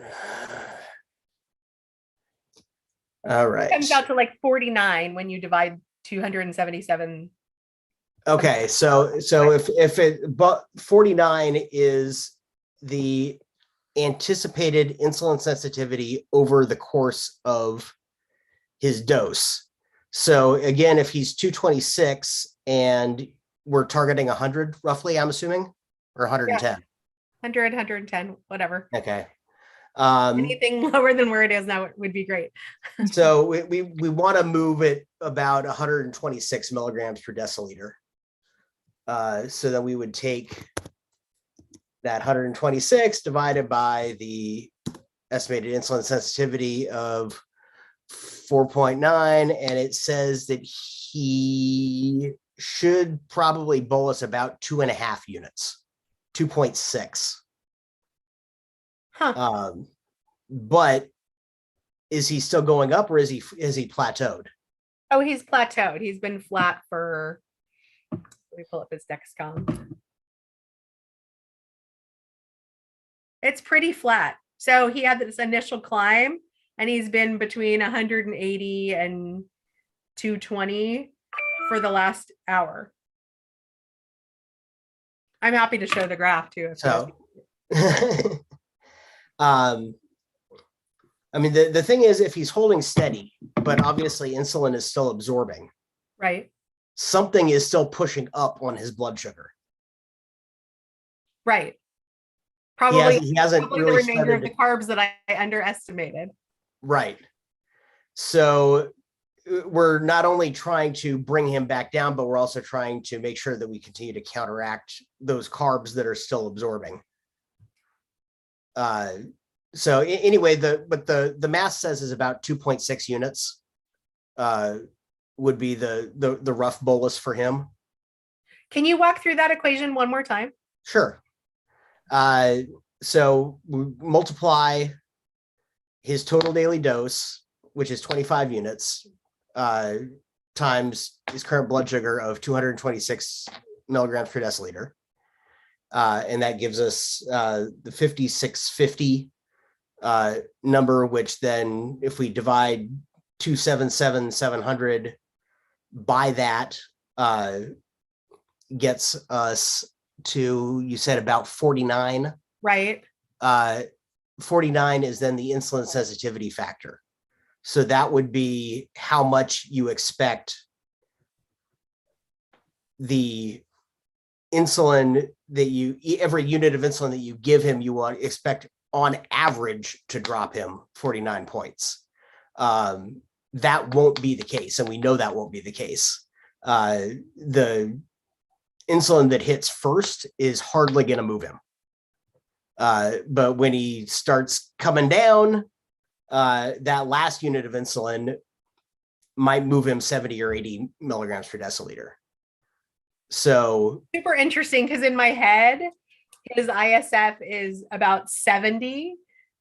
All right. It comes out to like 49 when you divide 277. Okay, so if it, but 49 is the anticipated insulin sensitivity over the course of his dose. So again, if he's 226 and we're targeting 100 roughly, I'm assuming, or 110. Yeah. 100, 110, whatever. Okay. Anything lower than where it is now would be great. So we want to move it about 126 milligrams per deciliter. So then we would take that 126 divided by the estimated insulin sensitivity of 4.9, and it says that he should probably bolus about 2.5 units, 2.6. Huh. But is he still going up, or is he plateaued? Oh, he's plateaued. He's been flat for, let me pull up his Dexcom. It's pretty flat. So he had this initial climb and he's been between 180 and 220 for the last hour. I'm happy to show the graph too. So, I mean, the thing is, if he's holding steady, but obviously insulin is still absorbing, right? Something is still pushing up on his blood sugar. Right. Probably, he hasn't probably really the remainder of the carbs that I underestimated. Right. So we're not only trying to bring him back down, but we're also trying to make sure that we continue to counteract those carbs that are still absorbing. So anyway, the math says is about 2.6 units would be the rough bolus for him. Can you walk through that equation one more time? Sure. So we multiply his total daily dose, which is 25 units, times his current blood sugar of 226 milligrams per deciliter. And that gives us the 5650 number, which then if we divide 277,700 by that, gets us to, you said about 49. Right. 49 is then the insulin sensitivity factor. So that would be how much you expect the insulin that every unit of insulin that you give him, you want expect on average to drop him 49 points. That won't be the case. And we know that won't be the case. The insulin that hits first is hardly going to move him. But when he starts coming down, that last unit of insulin might move him 70 or 80 milligrams per deciliter. So super interesting, because in my head, his ISF is about 70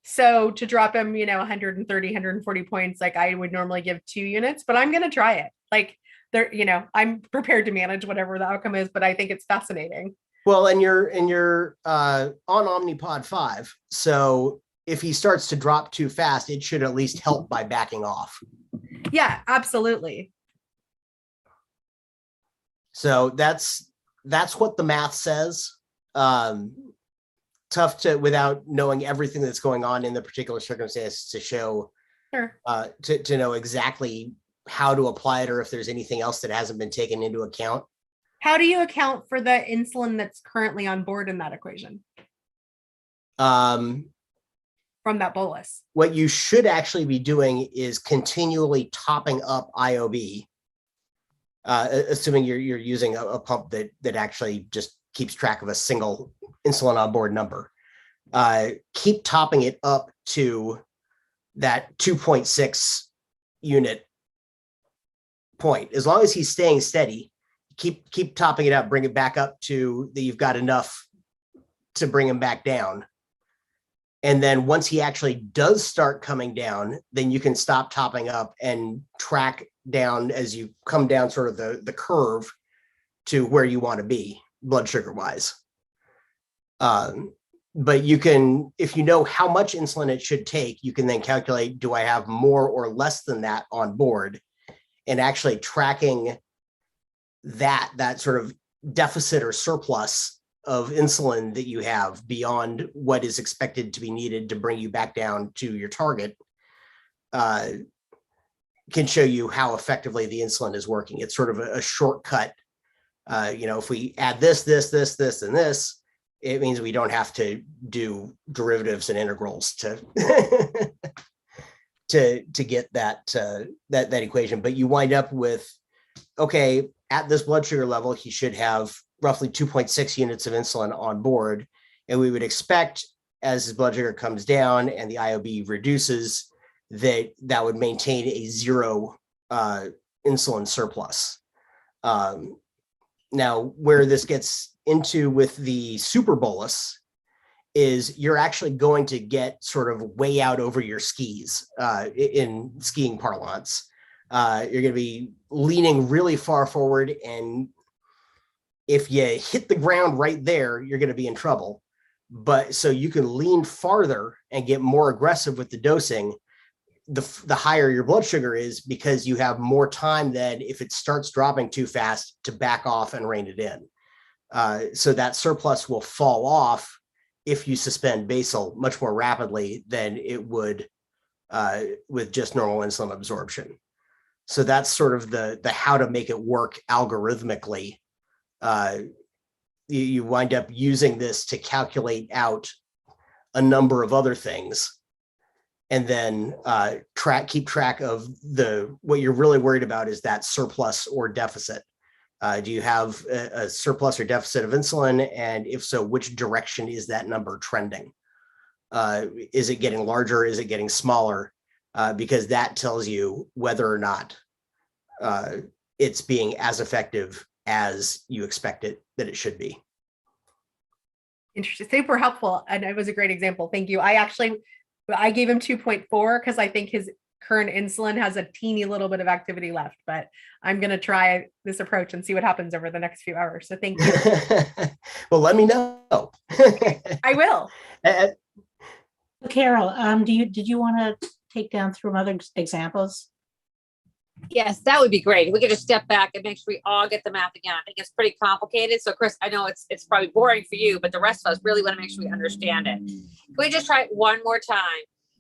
So to drop him, 130, 140 points, like I would normally give 2 units, but I'm going to try it. Like there, I'm prepared to manage whatever the outcome is, but I think it's fascinating. Well, and you're on Omnipod 5. So if he starts to drop too fast, it should at least help by backing off. Yeah, absolutely. So that's what the math says. Tough to, without knowing everything that's going on in the particular circumstance, to show, Sure. to know exactly how to apply it, or if there's anything else that hasn't been taken into account. How do you account for the insulin that's currently on board in that equation From that bolus? What you should actually be doing is continually topping up IOB, assuming you're using a pump that actually just keeps track of a single insulin on board number. Keep topping it up to that 2.6 unit point. As long as he's staying steady, keep topping it up, bring it back up to that you've got enough to bring him back down. And then once he actually does start coming down, then you can stop topping up and track down as you come down sort of the curve to where you want to be blood sugar wise. But you can, if you know how much insulin it should take, you can then calculate, do I have more or less than that on board? And actually tracking that sort of deficit or surplus of insulin that you have beyond what is expected to be needed to bring you back down to your target can show you how effectively the insulin is working. It's sort of a shortcut. If we add this, and this, it means we don't have to do derivatives and integrals to to get that equation. But you wind up with, okay, at this blood sugar level, he should have roughly 2.6 units of insulin on board. And we would expect, as his blood sugar comes down and the IOB reduces, that would maintain a 0 insulin surplus. Now, where this gets into with the super bolus is you're actually going to get sort of way out over your skis in skiing parlance. You're going to be leaning really far forward, and if you hit the ground right there, you're going to be in trouble. But so you can lean farther and get more aggressive with the dosing, the higher your blood sugar is, because you have more time than if it starts dropping too fast to back off and rein it in. So that surplus will fall off if you suspend basal much more rapidly than it would with just normal insulin absorption. So that's sort of the how to make it work algorithmically. You wind up using this to calculate out a number of other things, and then keep track of what you're really worried about is that surplus or deficit. Do you have a surplus or deficit of insulin? And if so, which direction is that number trending? Is it getting larger? Is it getting smaller? Because that tells you whether or not it's being as effective as you expect that it should be. Interesting. Super helpful. And it was a great example. Thank you. I gave him 2.4 because I think his current insulin has a teeny little bit of activity left, but I'm going to try this approach and see what happens over the next few hours. So thank you. Well, let me know. I will. Carol, did you want to take down through other examples? Yes, that would be great. If we could just step back and make sure we all get the math again. I think it's pretty complicated. So Chris, I know it's probably boring for you, but the rest of us really want to make sure we understand it. Can we just try it one more time?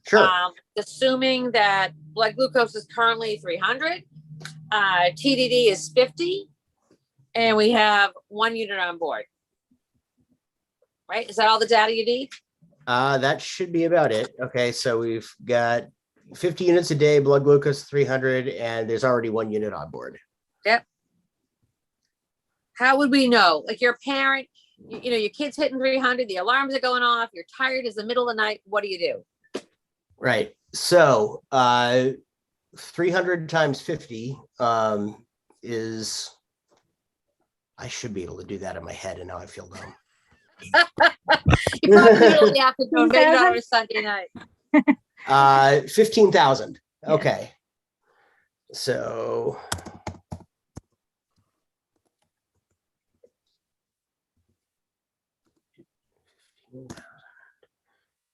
Sure. Assuming that blood glucose is currently 300, TDD is 50, and we have 1 unit on board. Right? Is that all the data you need? That should be about it. Okay, so we've got 50 units a day, blood glucose 300, and there's already 1 unit on board. Yep. How would we know? Like, you're a parent, your kid's hitting 300, the alarms are going off, you're tired, it's the middle of the night. What do you do? Right. So 300 times 50 is, I should be able to do that in my head, and now I feel dumb. You probably do it in the afternoon, maybe not on a Sunday night. 15,000. Yeah. Okay. So.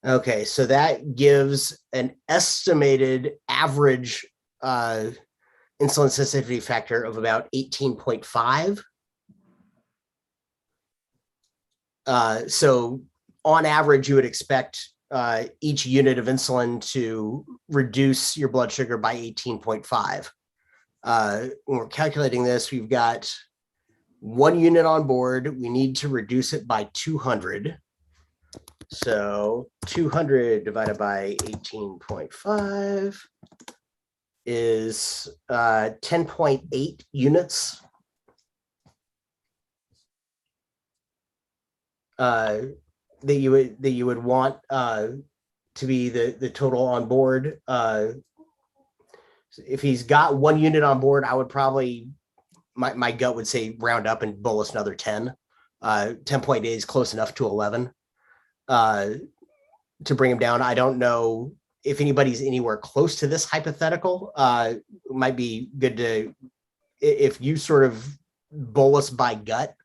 Okay, so that gives an estimated average insulin sensitivity factor of about 18.5. So on average, you would expect each unit of insulin to reduce your blood sugar by 18.5. When we're calculating this, we've got 1 unit on board. We need to reduce it by 200. So 200 divided by 18.5 is 10.8 units. That you would want to be the total on board. If he's got 1 unit on board, I would probably, my gut would say round up and bolus another 10. 10.8 is close enough to 11 to bring him down. I don't know if anybody's anywhere close to this hypothetical. It might be good to, if you sort of bolus by gut,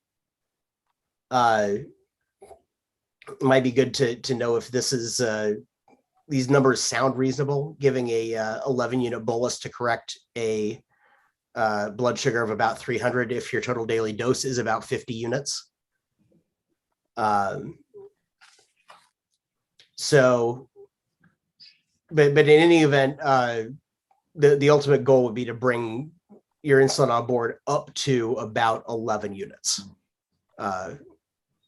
it might be good to know if this is these numbers sound reasonable, giving a 11 unit bolus to correct a blood sugar of about 300 if your total daily dose is about 50 units. So, but in any event, the ultimate goal would be to bring your insulin on board up to about 11 units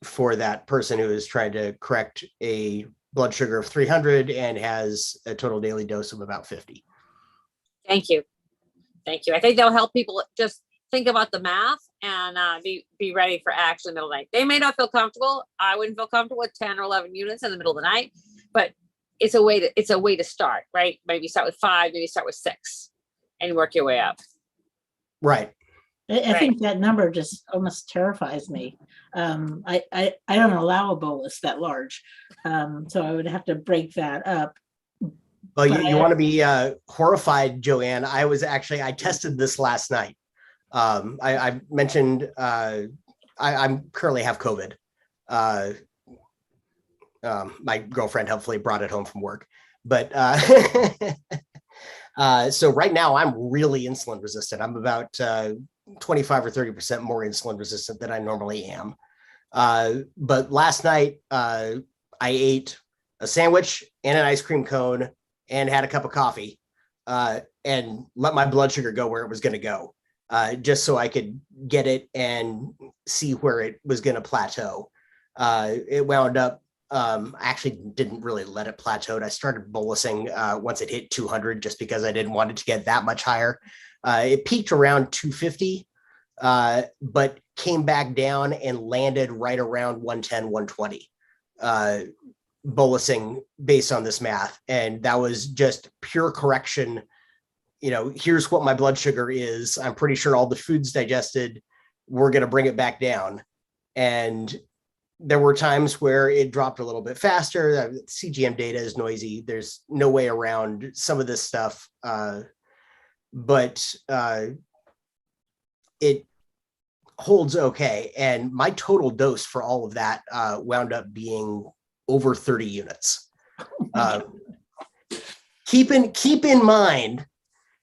for that person who is trying to correct a blood sugar of 300 and has a total daily dose of about 50. Thank you. Thank you. I think that'll help people just think about the math and be ready for action in the middle of the night. They may not feel comfortable. I wouldn't feel comfortable with 10 or 11 units in the middle of the night, but it's a way to start, right? Maybe start with 5, maybe start with 6 and work your way up. Right. I think that number just almost terrifies me. I don't allow a bolus that large. So I would have to break that up. Well, you want to be horrified, Joanne. I tested this last night. I mentioned I'm currently have COVID. My girlfriend helpfully brought it home from work. But so right now I'm really insulin resistant. I'm about 25 or 30% more insulin resistant than I normally am. But last night I ate a sandwich and an ice cream cone and had a cup of coffee and let my blood sugar go where it was going to go, just so I could get it and see where it was going to plateau. It wound up, I actually didn't really let it plateau. I started bolusing once it hit 200 just because I didn't want it to get that much higher. It peaked around 250, but came back down and landed right around 110, 120. Bolusing based on this math, and that was just pure correction. Here's what my blood sugar is. I'm pretty sure all the food's digested. We're going to bring it back down. And there were times where it dropped a little bit faster. CGM data is noisy. There's no way around some of this stuff. But it holds okay. And my total dose for all of that wound up being over 30 units. Keep in mind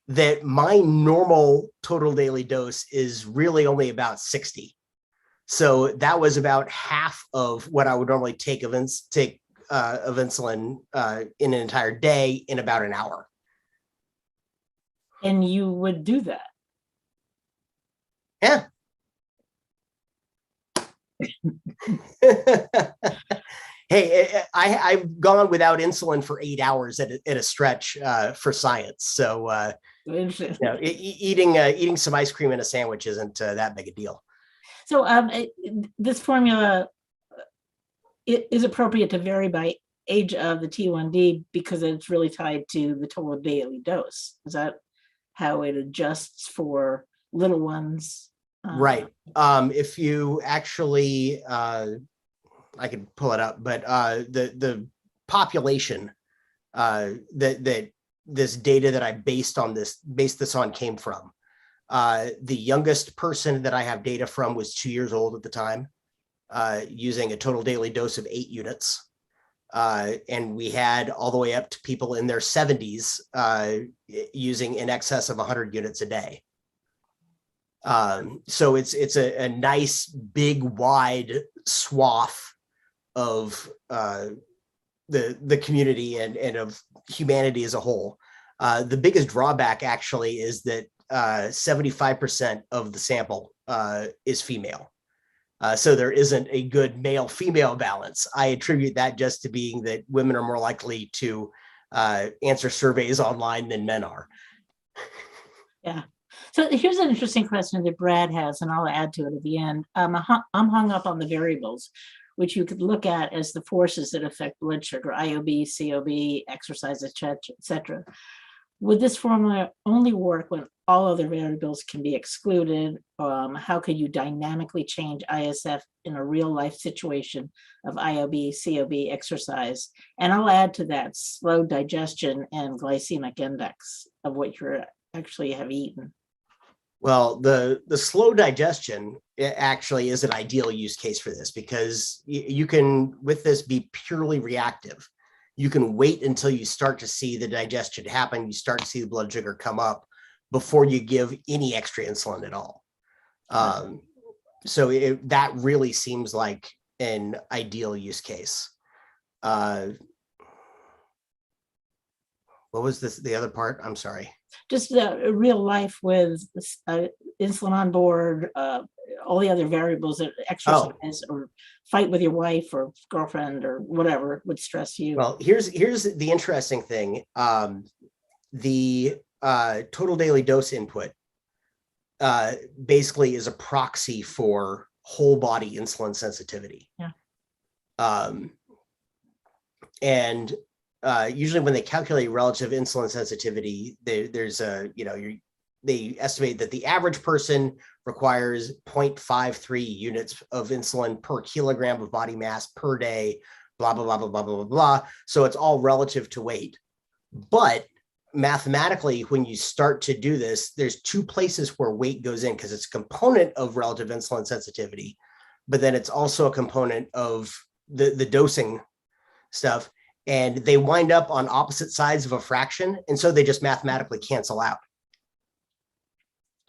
that my normal total daily dose is really only about 60. So that was about half of what I would normally take of insulin in an entire day in about an hour. And you would do that? Yeah. Hey, I've gone without insulin for 8 hours at a stretch for science. So eating some ice cream and a sandwich isn't that big a deal. So this formula is appropriate to vary by age of the T1D because it's really tied to the total daily dose. Is that how it adjusts for little ones? Right. If you actually I could pull it up, but the population that this data that I based this on came from. The youngest person that I have data from was 2 years old at the time, using a total daily dose of 8 units. And we had all the way up to people in their 70s using in excess of 100 units a day. So it's a nice, big, wide swath of the community and of humanity as a whole. The biggest drawback actually is that 75% of the sample is female. So there isn't a good male-female balance. I attribute that just to being that women are more likely to answer surveys online than men are. Yeah. So here's an interesting question that Brad has, and I'll add to it at the end. I'm hung up on the variables, which you could look at as the forces that affect blood sugar, IOB, COB, exercise, etc. Would this formula only work when all other variables can be excluded? How could you dynamically change ISF in a real life situation of IOB, COB, exercise? And I'll add to that slow digestion and glycemic index of what you actually have eaten. Well, the slow digestion actually is an ideal use case for this, because you can, with this, be purely reactive. You can wait until you start to see the digestion happen. You start to see the blood sugar come up before you give any extra insulin at all. So that really seems like an ideal use case. What was the other part? I'm sorry. Just real life with insulin on board, all the other variables that exercise or fight with your wife or girlfriend or whatever would stress you. Well, here's the interesting thing. The total daily dose input basically is a proxy for whole body insulin sensitivity. Yeah. And usually when they calculate relative insulin sensitivity, there's a, they estimate that the average person requires 0.53 units of insulin per kilogram of body mass per day, blah, blah, blah, blah, blah, blah, blah, blah. So it's all relative to weight. But mathematically, when you start to do this, there's 2 places where weight goes in, because it's a component of relative insulin sensitivity, but then it's also a component of the dosing stuff. And they wind up on opposite sides of a fraction. And so they just mathematically cancel out.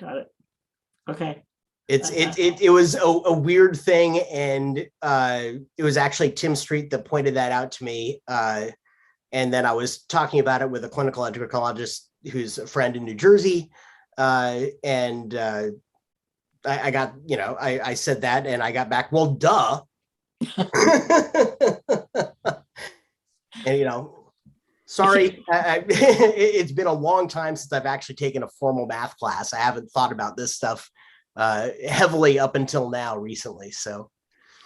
Got it. Okay. It was a weird thing. And it was actually Tim Street that pointed that out to me. And then I was talking about it with a clinical endocrinologist who's a friend in New Jersey. I got, I said that and I got back, well, duh. And, sorry, it's been a long time since I've actually taken a formal math class. I haven't thought about this stuff heavily up until now recently. So.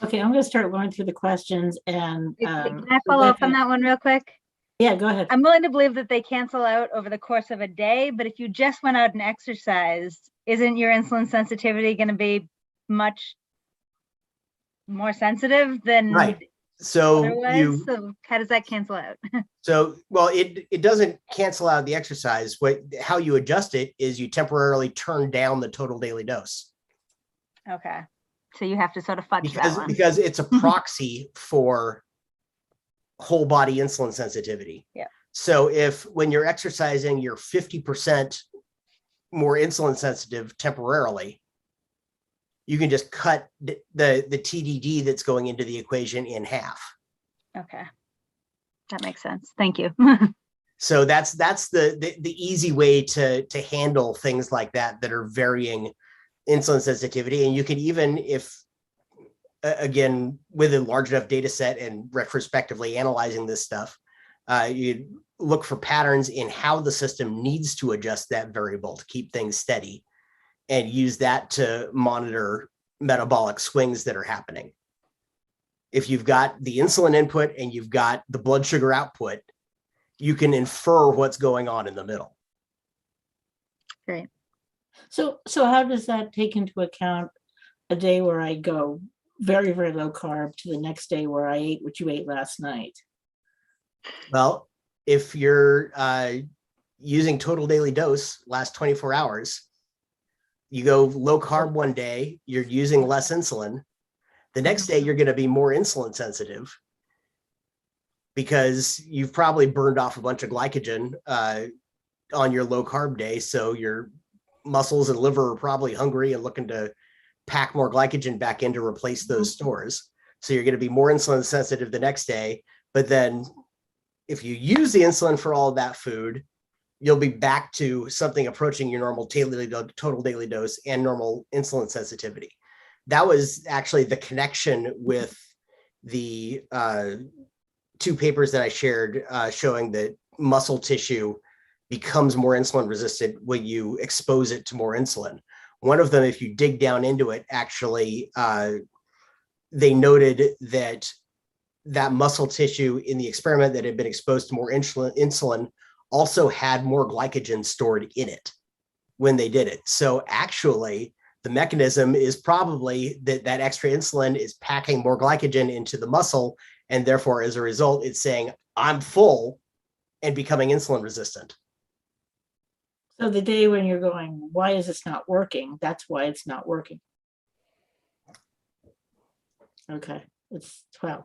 Okay, I'm going to start going through the questions and. Can I follow up on that one real quick? Yeah, go ahead. I'm willing to believe that they cancel out over the course of a day, but if you just went out and exercised, isn't your insulin sensitivity going to be much more sensitive than right? So so how does that cancel out? So, well, it doesn't cancel out the exercise. How you adjust it is you temporarily turn down the total daily dose. Okay, so you have to sort of fudge that one. Because it's a proxy for whole body insulin sensitivity. Yeah. So when you're exercising, you're 50% more insulin sensitive temporarily, you can just cut the TDD that's going into the equation in half. Okay, that makes sense. Thank you. So that's the easy way to handle things like that are varying insulin sensitivity. And you can even, if again, with a large enough data set and retrospectively analyzing this stuff, you look for patterns in how the system needs to adjust that variable to keep things steady, and use that to monitor metabolic swings that are happening. If you've got the insulin input and you've got the blood sugar output, you can infer what's going on in the middle. Great. So how does that take into account a day where I go very, very low carb to the next day where I ate what you ate last night. Well, if you're using total daily dose last 24 hours, you go low carb one day, you're using less insulin. The next day, you're going to be more insulin sensitive because you've probably burned off a bunch of glycogen on your low carb day. So your muscles and liver are probably hungry and looking to pack more glycogen back in to replace those stores. So you're going to be more insulin sensitive the next day. But then if you use the insulin for all of that food, you'll be back to something approaching your normal total daily dose and normal insulin sensitivity. That was actually the connection with the two papers that I shared showing that muscle tissue becomes more insulin resistant when you expose it to more insulin. One of them, if you dig down into it, actually, they noted that muscle tissue in the experiment that had been exposed to more insulin also had more glycogen stored in it when they did it. So actually, the mechanism is probably that extra insulin is packing more glycogen into the muscle. And therefore, as a result, it's saying, I'm full and becoming insulin resistant. So the day when you're going, why is this not working? That's why it's not working. Okay, it's 12.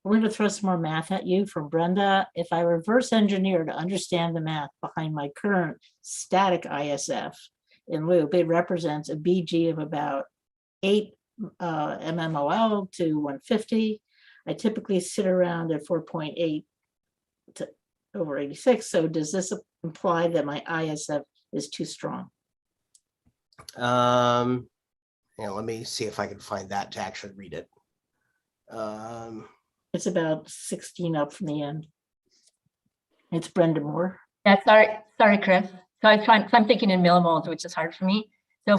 We're going to throw some more math at you from Brenda. If I reverse engineer to understand the math behind my current static ISF in loop, it represents a BG of about 8 mmol to 150. I typically sit around at 4.8 to over 86. So does this imply that my ISF is too strong? Yeah, let me see if I can find that to actually read it. It's about 16 up from the end. It's Brenda Moore. Yeah, sorry, Chris. So I'm thinking in millimoles, which is hard for me. So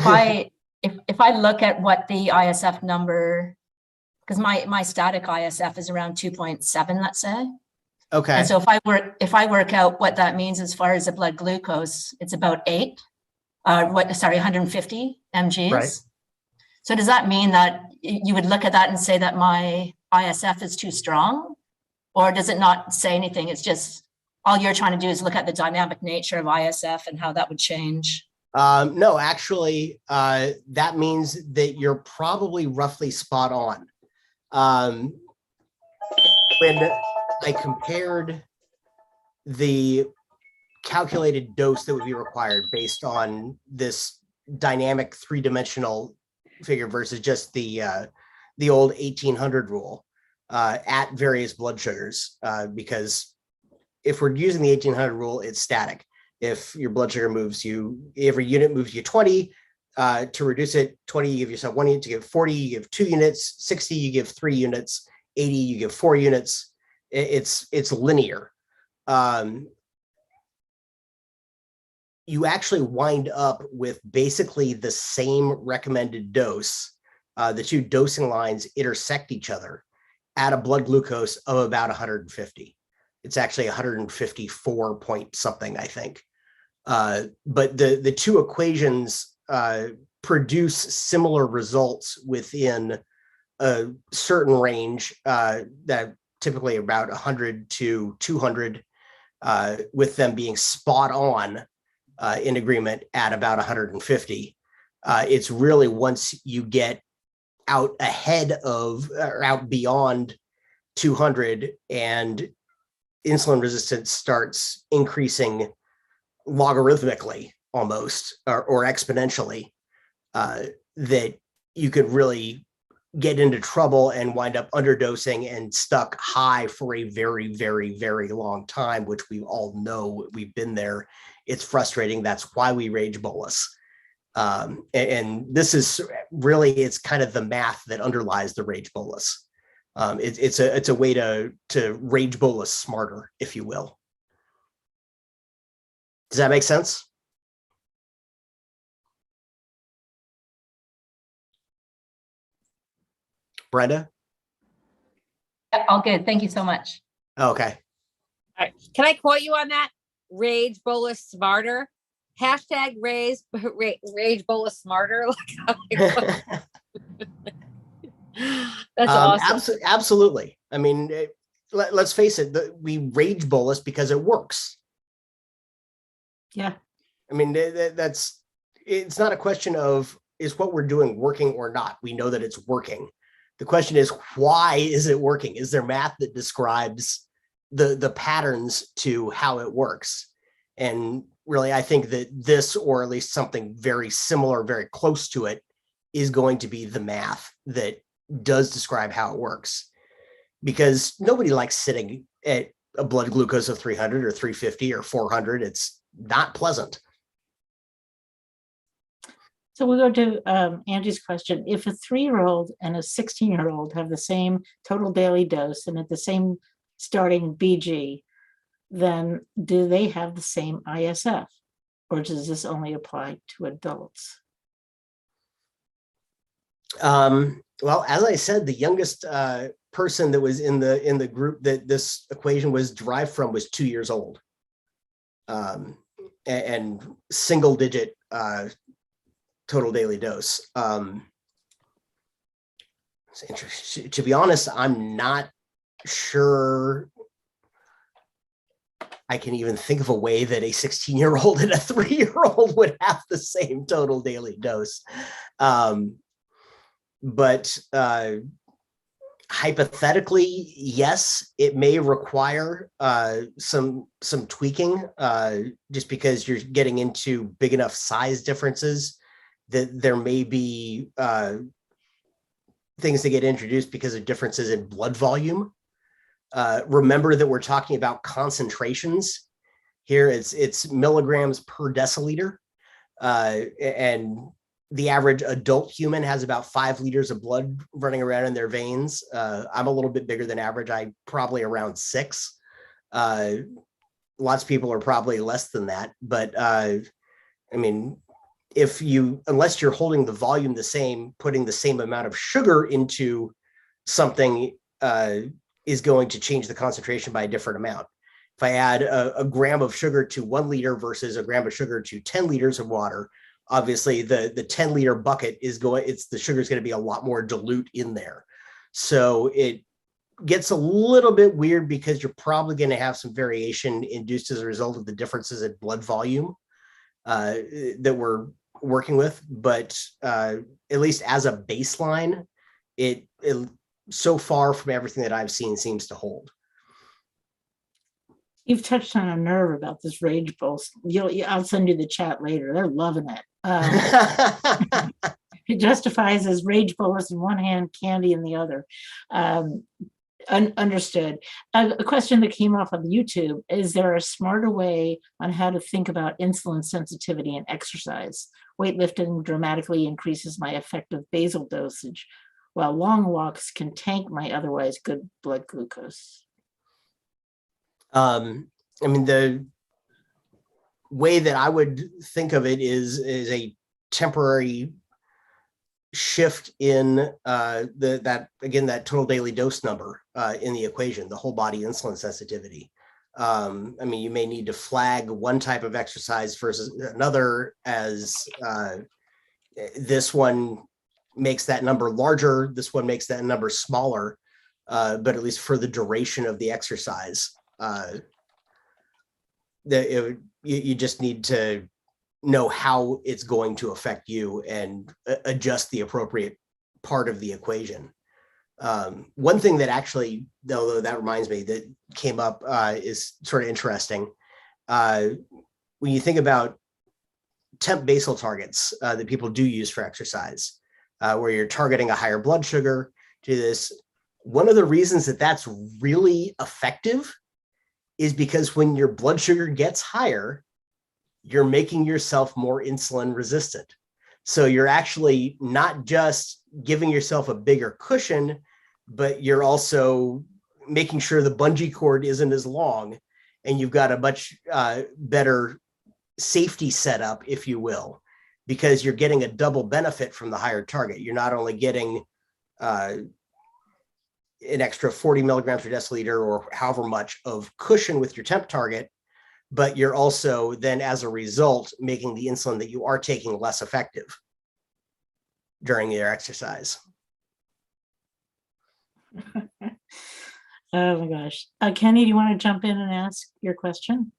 if I look at what the ISF number, because my static ISF is around 2.7, let's say. Okay. And so if I work out what that means as far as the blood glucose, it's about 150 mgs. Right. So does that mean that you would look at that and say that my ISF is too strong? Or does it not say anything? It's just all you're trying to do is look at the dynamic nature of ISF and how that would change? No, actually, that means that you're probably roughly spot on. When I compared the calculated dose that would be required based on this dynamic three-dimensional figure versus just the old 1800 rule at various blood sugars, because if we're using the 1800 rule, it's static. If your blood sugar moves every unit moves you 20, to reduce it, 20, you give yourself 1 unit. To give 40, you give 2 units. 60, you give 3 units. 80, you give 4 units. It's linear. You actually wind up with basically the same recommended dose. The two dosing lines intersect each other at a blood glucose of about 150. It's actually 154 point something, I think. But the two equations produce similar results within a certain range that typically about 100 to 200, with them being spot on in agreement at about 150. It's really once you get out ahead of or out beyond 200 and insulin resistance starts increasing logarithmically almost or exponentially, that you could really get into trouble and wind up underdosing and stuck high for a very, very, very long time, which we all know. We've been there. It's frustrating. That's why we rage bolus. And this is really, it's kind of the math that underlies the rage bolus. It's a way to rage bolus smarter, if you will. Does that make sense? Brenda? Yeah, all good. Thank you so much. Okay. All right. Can I quote you on that? Rage bolus smarter. Hashtag rage bolus smarter. That's awesome. Absolutely. I mean, let's face it, we rage bolus because it works. Yeah. I mean, it's not a question of is what we're doing working or not. We know that it's working. The question is, why is it working? Is there math that describes the patterns to how it works? And really, I think that this, or at least something very similar, very close to it, is going to be the math that does describe how it works. Because nobody likes sitting at a blood glucose of 300 or 350 or 400. It's not pleasant. So we'll go to Angie's question. If a 3-year-old and a 16-year-old have the same total daily dose and at the same starting BG, then do they have the same ISF? Or does this only apply to adults? Well, as I said, the youngest person that was in the group that this equation was derived from was 2 years old, and single digit total daily dose. It's interesting. To be honest, I'm not sure I can even think of a way that a 16-year-old and a 3-year-old would have the same total daily dose. But hypothetically, yes, it may require some tweaking, just because you're getting into big enough size differences that there may be things that get introduced because of differences in blood volume. Remember that we're talking about concentrations here. It's milligrams per deciliter, and the average adult human has about 5 liters of blood running around in their veins. I'm a little bit bigger than average. I'm probably around 6. Lots of people are probably less than that. But I mean, unless you're holding the volume the same, putting the same amount of sugar into something is going to change the concentration by a different amount. If I add a gram of sugar to 1 liter versus a gram of sugar to 10 liters of water, obviously the 10-liter bucket the sugar is going to be a lot more dilute in there. So it gets a little bit weird because you're probably going to have some variation induced as a result of the differences in blood volume that we're working with. But at least as a baseline, it so far from everything that I've seen seems to hold. You've touched on a nerve about this rage bolus. I'll send you the chat later. They're loving it. It justifies as rage bolus in one hand, candy in the other. Understood. A question that came off of YouTube: is there a smarter way on how to think about insulin sensitivity and exercise? Weightlifting dramatically increases my effective basal dosage, while long walks can tank my otherwise good blood glucose. I mean, the way that I would think of it is a temporary shift in that total daily dose number in the equation, the whole body insulin sensitivity. I mean, you may need to flag one type of exercise versus another, as this one makes that number larger, this one makes that number smaller, but at least for the duration of the exercise, you just need to know how it's going to affect you and adjust the appropriate part of the equation. One thing that actually, though that reminds me, that came up is sort of interesting. When you think about temp basal targets that people do use for exercise, where you're targeting a higher blood sugar to this, one of the reasons that that's really effective is because when your blood sugar gets higher, you're making yourself more insulin resistant. So you're actually not just giving yourself a bigger cushion, but you're also making sure the bungee cord isn't as long, and you've got a much better safety setup, if you will, because you're getting a double benefit from the higher target. You're not only getting an extra 40 milligrams per deciliter or however much of cushion with your temp target, but you're also then, as a result, making the insulin that you are taking less effective during your exercise. Oh my gosh. Kenny, do you want to jump in and ask your question?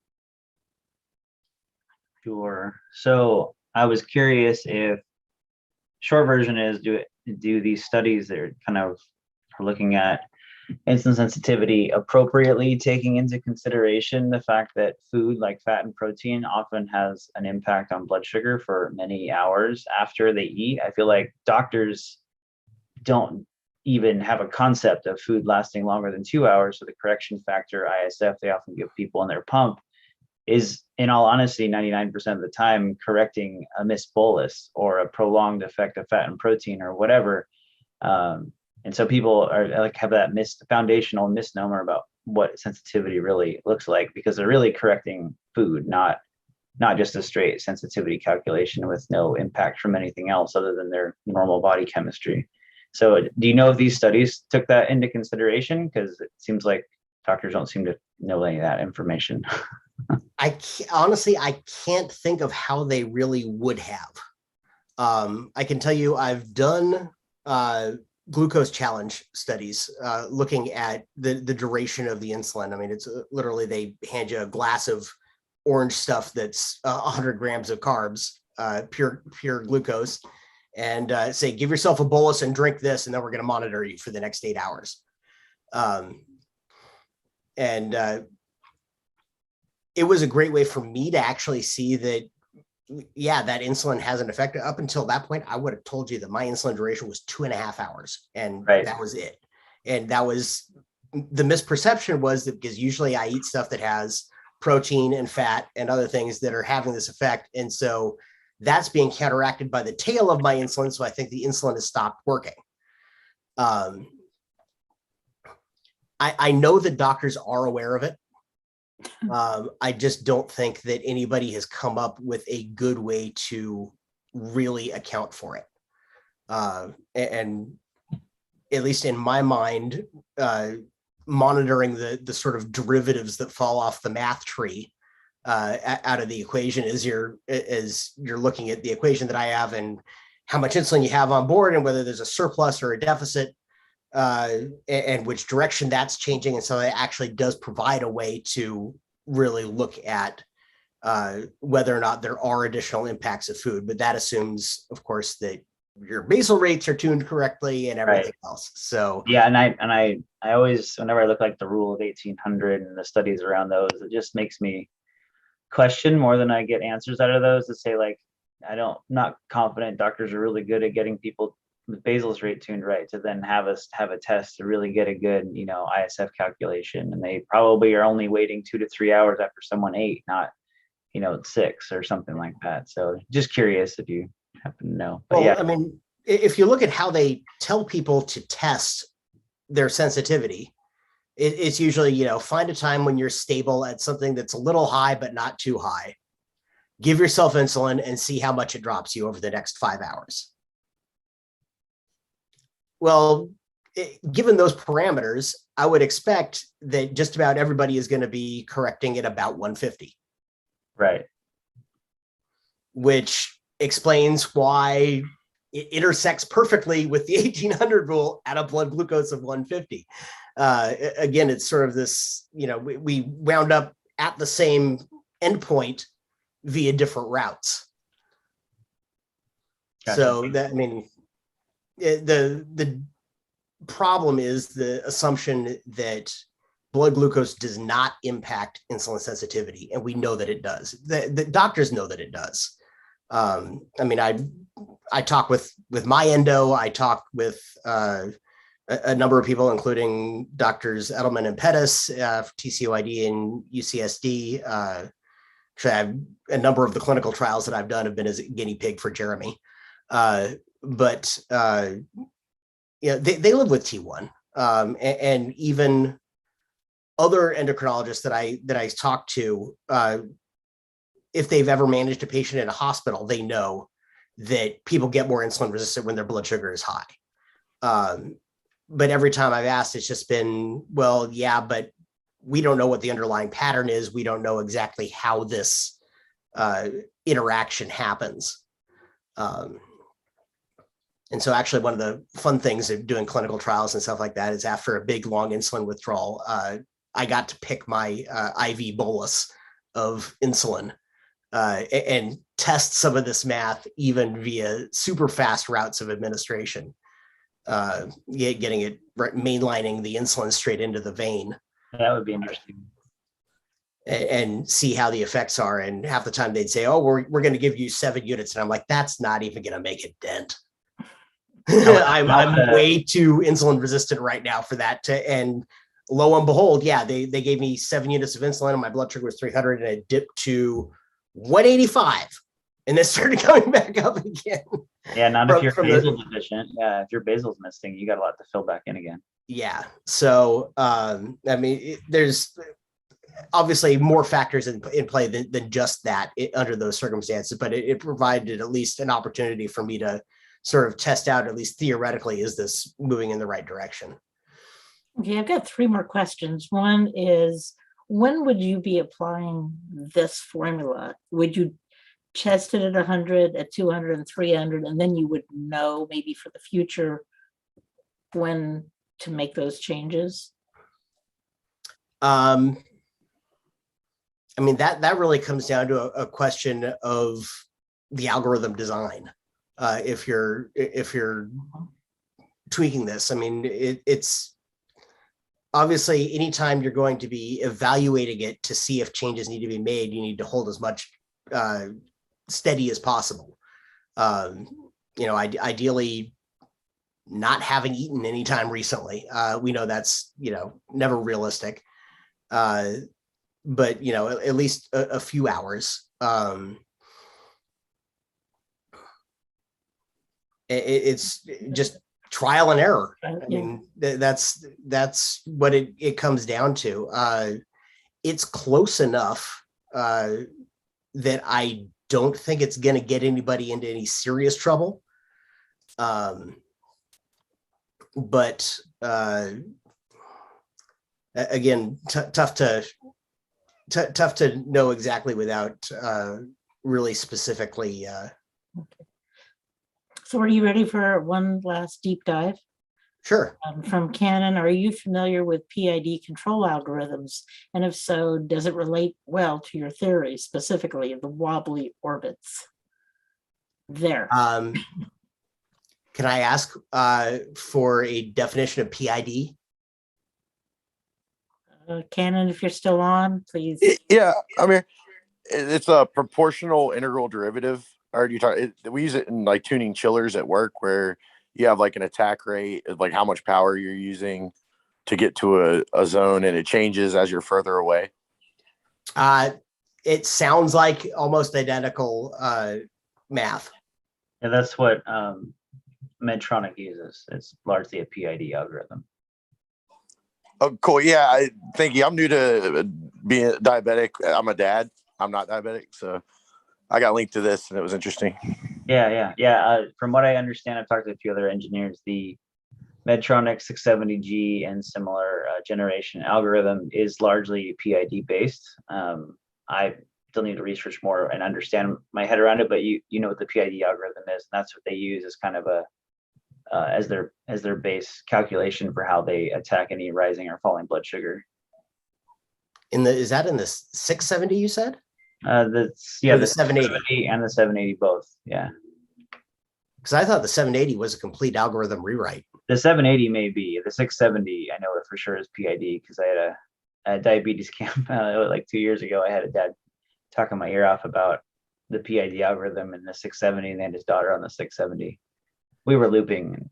Sure. So I was curious if short version is do these studies that are kind of are looking at insulin sensitivity appropriately taking into consideration the fact that food like fat and protein often has an impact on blood sugar for many hours after they eat. I feel like doctors don't even have a concept of food lasting longer than 2 hours. So the correction factor ISF they often give people in their pump is, in all honesty, 99% of the time correcting a missed bolus or a prolonged effect of fat and protein or whatever. And so people are like have that foundational misnomer about what sensitivity really looks like, because they're really correcting food, not just a straight sensitivity calculation with no impact from anything else other than their normal body chemistry. So do you know if these studies took that into consideration? Because it seems like doctors don't seem to know any of that information. Honestly, I can't think of how they really would have. I can tell you I've done glucose challenge studies looking at the duration of the insulin. I mean, it's literally they hand you a glass of orange stuff that's 100 grams of carbs, pure glucose, and say, give yourself a bolus and drink this, and then we're going to monitor you for the next 8 hours. It was a great way for me to actually see that, yeah, that insulin has an effect. Up until that point, I would have told you that my insulin duration was 2.5 hours, and that was it. And that was the misperception, was that because usually I eat stuff that has protein and fat and other things that are having this effect. And so that's being counteracted by the tail of my insulin. So I think the insulin has stopped working. I know that doctors are aware of it. I just don't think that anybody has come up with a good way to really account for it. And at least in my mind, monitoring the sort of derivatives that fall off the math tree out of the equation as you're looking at the equation that I have and how much insulin you have on board and whether there's a surplus or a deficit, and which direction that's changing. And so it actually does provide a way to really look at whether or not there are additional impacts of food. But that assumes, of course, that your basal rates are tuned correctly and everything else. So yeah, and I always, whenever I look like the rule of 1800 and the studies around those, it just makes me question more than I get answers out of those, to say, like, not confident doctors are really good at getting people with basal's rate tuned right to then have a test to really get a good, ISF calculation. And they probably are only waiting 2 to 3 hours after someone ate, not, 6 or something like that. So just curious if you happen to know. But well, I mean, if you look at how they tell people to test their sensitivity, it's usually, find a time when you're stable at something that's a little high, but not too high. Give yourself insulin and see how much it drops you over the next 5 hours. Well, given those parameters, I would expect that just about everybody is going to be correcting at about 150. Right. Which explains why it intersects perfectly with the 1800 rule at a blood glucose of 150. Again, it's sort of this, we wound up at the same endpoint via different routes. Gotcha. So that, I mean, the problem is the assumption that blood glucose does not impact insulin sensitivity, and we know that it does. The doctors know that it does. I mean, I talk with my endo. I talk with a number of people, including doctors Edelman and Pettis, TCOID and UCSD. Actually, I have a number of the clinical trials that I've done have been as a guinea pig for Jeremy. But they live with T1, and even other endocrinologists that I talk to, if they've ever managed a patient in a hospital, they know that people get more insulin resistant when their blood sugar is high. But every time I've asked, it's just been, well, yeah, but we don't know what the underlying pattern is. We don't know exactly how this interaction happens. And so actually one of the fun things of doing clinical trials and stuff like that is after a big long insulin withdrawal, I got to pick my IV bolus of insulin and test some of this math even via super fast routes of administration, getting it mainlining the insulin straight into the vein. That would be interesting. And see how the effects are. And half the time they'd say, oh, we're going to give you 7 units. And I'm like, that's not even going to make a dent. I'm way too insulin resistant right now for that. And lo and behold, yeah, they gave me 7 units of insulin and my blood sugar was 300 and it dipped to 185 and then started coming back up again. Yeah, not if you're basal deficient. Yeah, if your basal's missing, you got a lot to fill back in again. Yeah. So, I mean, there's obviously more factors in play than just that under those circumstances, but it provided at least an opportunity for me to sort of test out, at least theoretically, is this moving in the right direction? Okay, I've got 3 more questions. One is, when would you be applying this formula? Would you test it at 100, at 200, and 300, and then you would know maybe for the future when to make those changes? I mean, that really comes down to a question of the algorithm design. If you're tweaking this, I mean, it's obviously anytime you're going to be evaluating it to see if changes need to be made, you need to hold as much steady as possible. Ideally not having eaten any time recently. We know that's, never realistic. But, at least a few hours. It's just trial and error. I mean, that's what it comes down to. It's close enough that I don't think it's going to get anybody into any serious trouble. But again, tough to know exactly without really specifically. Okay. So are you ready for one last deep dive? Sure. From Canon, are you familiar with PID control algorithms? And if so, does it relate well to your theory, specifically the wobbly orbits? There. Can I ask for a definition of PID? Canon, if you're still on, please. Yeah, I mean, it's a proportional integral derivative. Or we use it in like tuning chillers at work, where you have like an attack rate, like how much power you're using to get to a zone, and it changes as you're further away. It sounds like almost identical math. Yeah, that's what Medtronic uses. It's largely a PID algorithm. Oh, cool. Yeah, thank you. I'm new to being diabetic. I'm a dad. I'm not diabetic, so I got linked to this and it was interesting. Yeah. From what I understand, I've talked to a few other engineers. The Medtronic 670G and similar generation algorithm is largely PID based. I still need to research more and understand my head around it, but you know what the PID algorithm is, and that's what they use as kind of a as their base calculation for how they attack any rising or falling blood sugar. Is that in the 670 you said? The 780 and the 780 both. Yeah. Because I thought the 780 was a complete algorithm rewrite. The 780 may be. The 670, I know it for sure is PID, because I had a diabetes camp like 2 years ago. I had a dad talking my ear off about the PID algorithm and the 670, and then his daughter on the 670. We were looping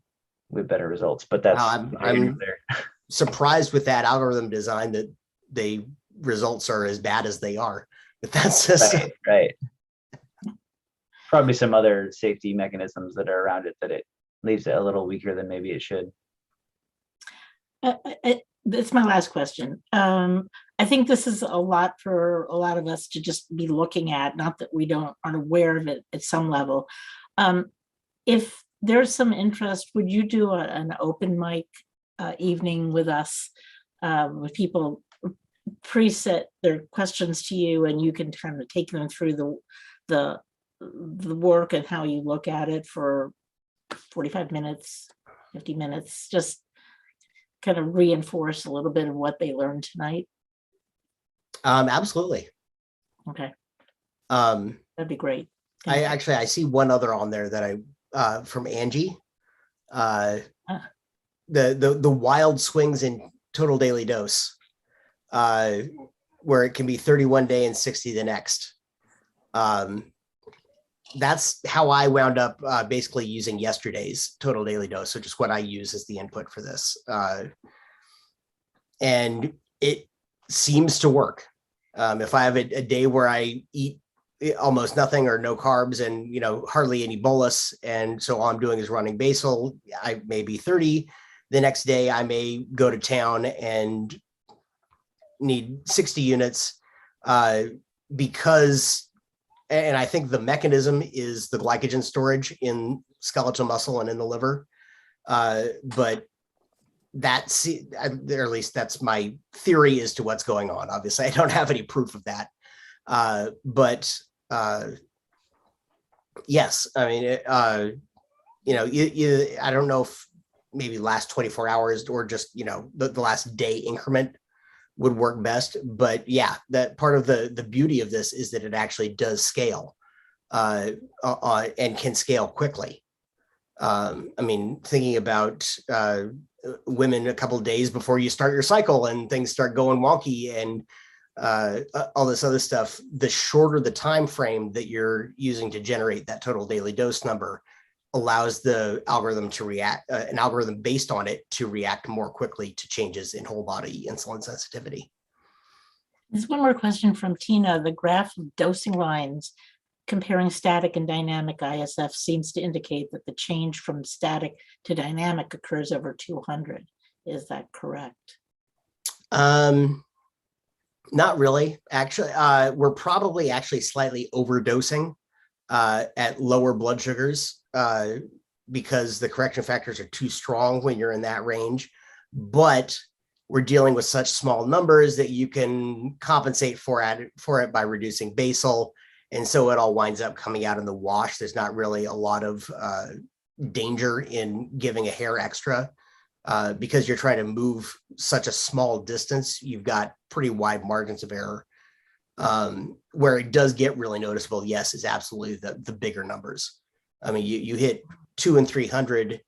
with better results, but that's I'm surprised with that algorithm design that the results are as bad as they are. But that's just right. Probably some other safety mechanisms that are around it that it leaves it a little weaker than maybe it should. That's my last question. I think this is a lot for a lot of us to just be looking at, not that we aren't aware of it at some level. If there's some interest, would you do an open mic evening with us, with people preset their questions to you, and you can kind of take them through the work and how you look at it for 45 minutes, 50 minutes, just kind of reinforce a little bit of what they learned tonight? Absolutely. Okay, Um, that'd be great. I see one other on there that from Angie. The wild swings in total daily dose, where it can be 31 day and 60 the next. That's how I wound up basically using yesterday's total daily dose. So just what I use as the input for this. And it seems to work. If I have a day where I eat almost nothing or no carbs and, hardly any bolus, and so all I'm doing is running basal, I may be 30. The next day I may go to town and need 60 units because, and I think the mechanism is the glycogen storage in skeletal muscle and in the liver. But that's, or at least that's my theory as to what's going on. Obviously, I don't have any proof of that. But yes, I mean, I don't know if maybe last 24 hours or just, the last day increment would work best. But yeah, that part of the beauty of this is that it actually does scale and can scale quickly. I mean, thinking about women a couple of days before you start your cycle and things start going wonky and all this other stuff, the shorter the time frame that you're using to generate that total daily dose number allows the algorithm to react, an algorithm based on it to react more quickly to changes in whole body insulin sensitivity. There's one more question from Tina. The graph of dosing lines comparing static and dynamic ISF seems to indicate that the change from static to dynamic occurs over 200. Is that correct? Not really. Actually, we're probably actually slightly overdosing at lower blood sugars because the correction factors are too strong when you're in that range. But we're dealing with such small numbers that you can compensate for it by reducing basal. And so it all winds up coming out in the wash. There's not really a lot of danger in giving a hair extra because you're trying to move such a small distance. You've got pretty wide margins of error. Where it does get really noticeable, yes, is absolutely the bigger numbers. I mean, you hit 200 and 300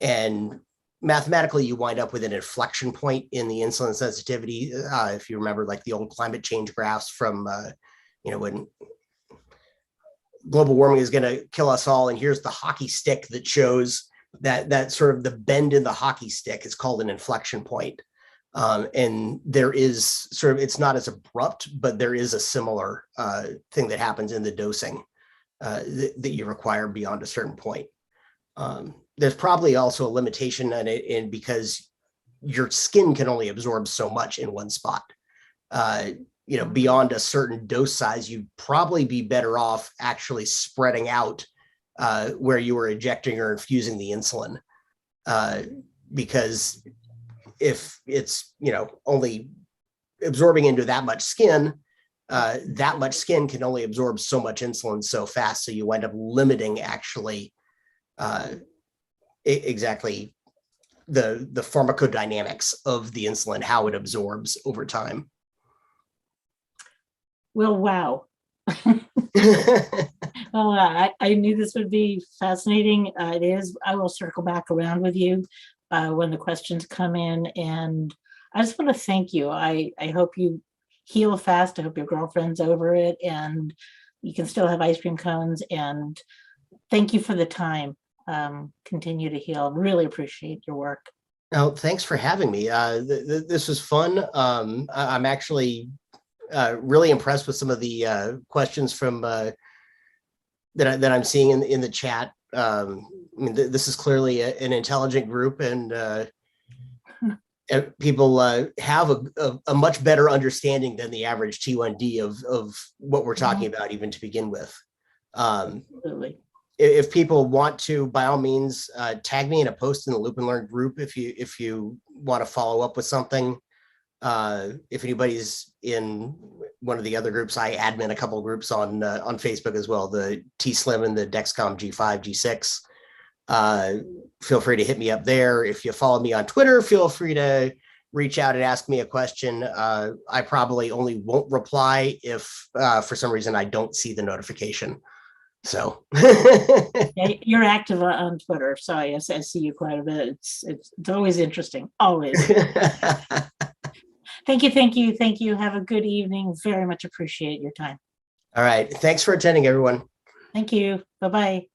and mathematically you wind up with an inflection point in the insulin sensitivity. If you remember like the old climate change graphs from, when global warming is going to kill us all. And here's the hockey stick that shows that sort of the bend in the hockey stick is called an inflection point. And there is sort of, it's not as abrupt, but there is a similar thing that happens in the dosing that you require beyond a certain point. There's probably also a limitation on it in because your skin can only absorb so much in one spot. Beyond a certain dose size, you'd probably be better off actually spreading out where you were injecting or infusing the insulin. Because if it's, only absorbing into that much skin can only absorb so much insulin so fast. So you wind up limiting actually exactly the pharmacodynamics of the insulin, how it absorbs over time. Well, wow. Well, I knew this would be fascinating. It is. I will circle back around with you when the questions come in. And I just want to thank you. I hope you heal fast. I hope your girlfriend's over it and you can still have ice cream cones. And thank you for the time. Continue to heal. Really appreciate your work. Oh, thanks for having me. This was fun. I'm actually really impressed with some of the questions from that I'm seeing in the chat. I mean, this is clearly an intelligent group, and people have a much better understanding than the average T1D of what we're talking about, even to begin with. Absolutely. If people want to, by all means, tag me in a post in the Loop and Learn group if you want to follow up with something. If anybody's in one of the other groups, I admin a couple of groups on Facebook as well, the T-Slim and the Dexcom G5, feel free to hit me up there. If you follow me on Twitter, feel free to reach out and ask me a question. I probably only won't reply if for some reason I don't see the notification. So You're active on Twitter, so I see you quite a bit. It's always interesting. Always. Thank you. Have a good evening. Very much appreciate your time. All right. Thanks for attending, everyone. Thank you. Bye-bye.